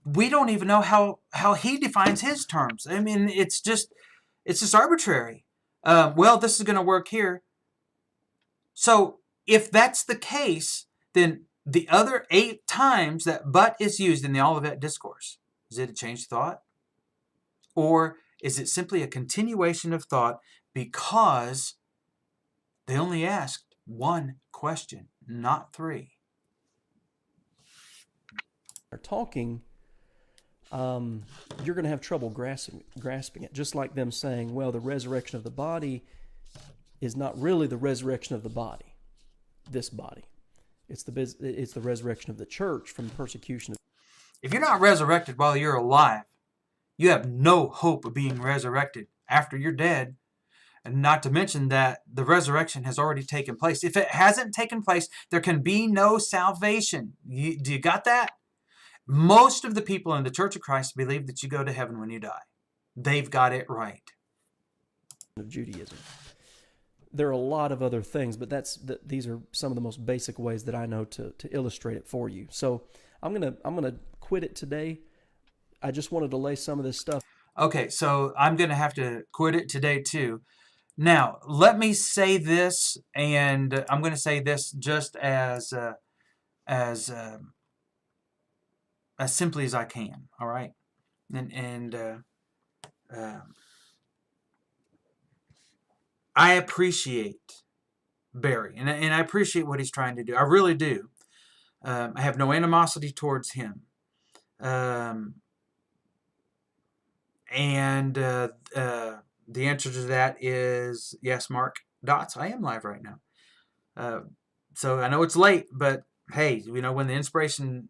We don't even know how he defines his terms. I mean, it's just arbitrary. Well, this is going to work here. So if that's the case, then the other 8 times that but is used in the Olivet Discourse, is it a change of thought? Or is it simply a continuation of thought because they only asked one question, not 3? They're talking, you're going to have trouble grasping it. Just like them saying, well, the resurrection of the body is not really the resurrection of the body, this body. It's the resurrection of the church from persecution. If you're not resurrected while you're alive, you have no hope of being resurrected after you're dead. And not to mention that the resurrection has already taken place. If it hasn't taken place, there can be no salvation. Do you got that? Most of the people in the Church of Christ believe that you go to heaven when you die. They've got it right. Of Judaism. There are a lot of other things, but these are some of the most basic ways that I know to illustrate it for you. So I'm gonna quit it today. I just wanted to lay some of this stuff. Okay, so I'm gonna have to quit it today too. Now let me say this, and I'm gonna say this just as simply as I can. All right, and I appreciate Barry, and I appreciate what he's trying to do. I really do. I have no animosity towards him. And the answer to that is yes, Mark Dots. I am live right now. So I know it's late, but hey, when the inspiration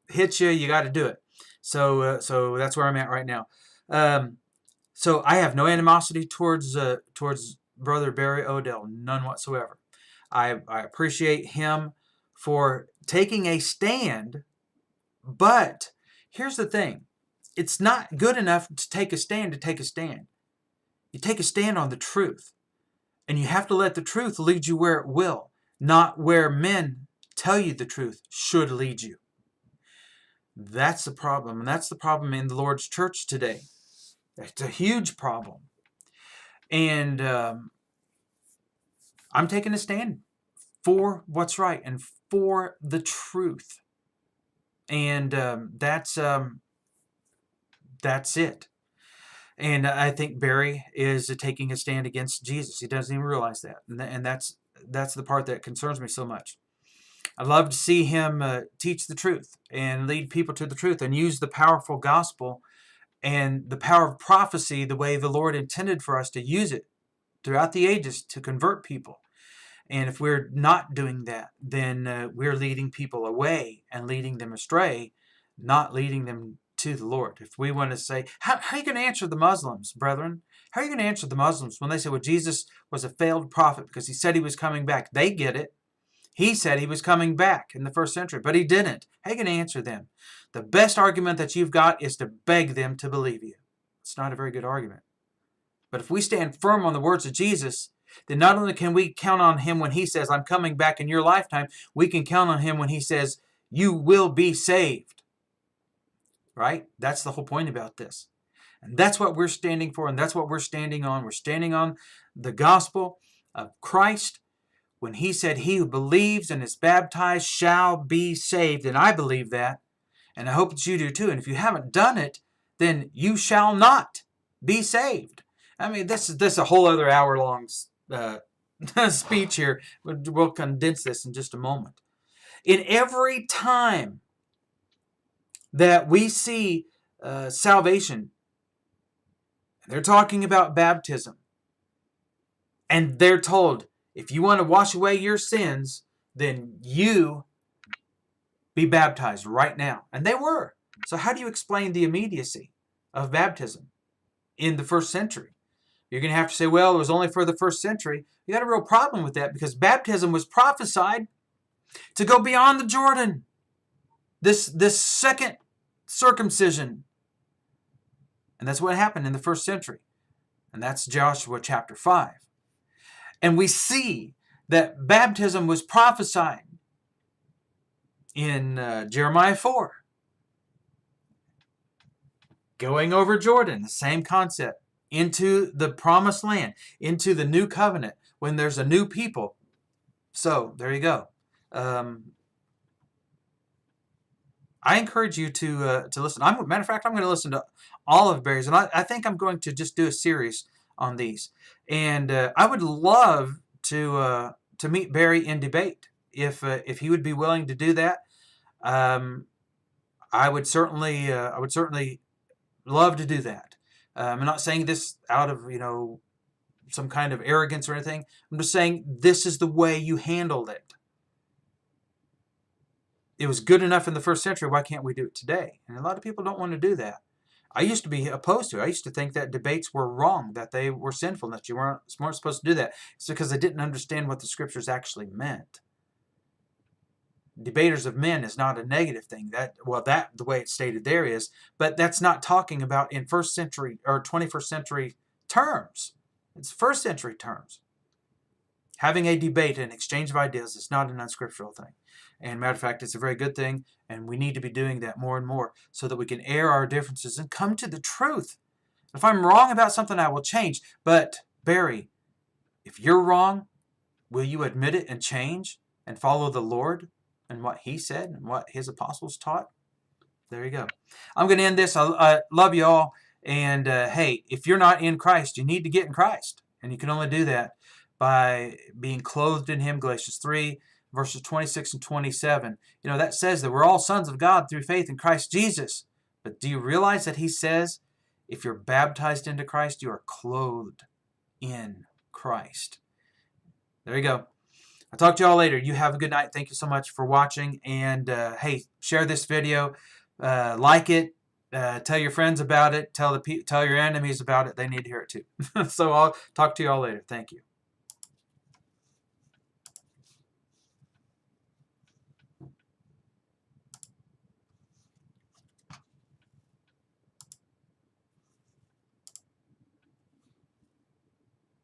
hits you, you got to do it. So that's where I'm at right now. So I have no animosity towards Brother Barry Odell, none whatsoever. I appreciate him for taking a stand, but here's the thing. It's not good enough to take a stand to take a stand. You take a stand on the truth, and you have to let the truth lead you where it will, not where men tell you the truth should lead you. That's the problem, and that's the problem in the Lord's church today. It's a huge problem. And I'm taking a stand for what's right and for the truth. And that's it. And I think Barry is taking a stand against Jesus. He doesn't even realize that. And that's the part that concerns me so much. I'd love to see him teach the truth and lead people to the truth and use the powerful gospel and the power of prophecy the way the Lord intended for us to use it throughout the ages to convert people. And if we're not doing that, then we're leading people away and leading them astray, not leading them to the Lord. If we want to say, how are you going to answer the Muslims, brethren? How are you going to answer the Muslims when they say, well, Jesus was a failed prophet because he said he was coming back? They get it. He said he was coming back in the first century, but he didn't. How are you going to answer them? The best argument that you've got is to beg them to believe you. It's not a very good argument. But if we stand firm on the words of Jesus, then not only can we count on him when he says, I'm coming back in your lifetime, we can count on him when he says, you will be saved. Right? That's the whole point about this. And that's what we're standing for, and that's what we're standing on. We're standing on the gospel of Christ. When he said, he who believes and is baptized shall be saved. And I believe that. And I hope that you do too. And if you haven't done it, then you shall not be saved. I mean, this is a whole other hour-long speech here. We'll condense this in just a moment. In every time that we see salvation, they're talking about baptism. And they're told, if you want to wash away your sins, then you be baptized right now. And they were. So how do you explain the immediacy of baptism? in the first century. You're going to have to say, well, it was only for the first century. You got a real problem with that because baptism was prophesied to go beyond the Jordan. This second circumcision. And that's what happened in the first century. And that's Joshua chapter 5. And we see that baptism was prophesied in Jeremiah 4. Going over Jordan, the same concept, into the promised land, into the new covenant, when there's a new people. So, there you go. I encourage you to listen. Matter of fact, I'm going to listen to all of Barry's, and I think I'm going to just do a series on these. And I would love to meet Barry in debate if he would be willing to do that. I would certainly love to do that. I'm not saying this out of some kind of arrogance or anything. I'm just saying this is the way you handled it. It was good enough in the first century. Why can't we do it today? And a lot of people don't want to do that. I used to be opposed to it. I used to think that debates were wrong, that they were sinful, that you weren't supposed to do that. It's because I didn't understand what the scriptures actually meant. Debaters of men is not a negative thing. The way it's stated there is, but that's not talking about in first century or 21st century terms. It's first century terms. Having a debate and exchange of ideas is not an unscriptural thing. And matter of fact, it's a very good thing, and we need to be doing that more and more so that we can air our differences and come to the truth. If I'm wrong about something, I will change. But, Barry, if you're wrong, will you admit it and change and follow the Lord and what He said and what His apostles taught? There you go. I'm going to end this. I love you all. And, hey, if you're not in Christ, you need to get in Christ. And you can only do that by being clothed in Him, Galatians 3, verses 26 and 27. That says that we're all sons of God through faith in Christ Jesus. But do you realize that He says if you're baptized into Christ, you are clothed in Christ? There you go. I'll talk to you all later. You have a good night. Thank you so much for watching. And, hey, share this video. Like it. Tell your friends about it. Tell your enemies about it. They need to hear it too. So I'll talk to you all later. Thank you.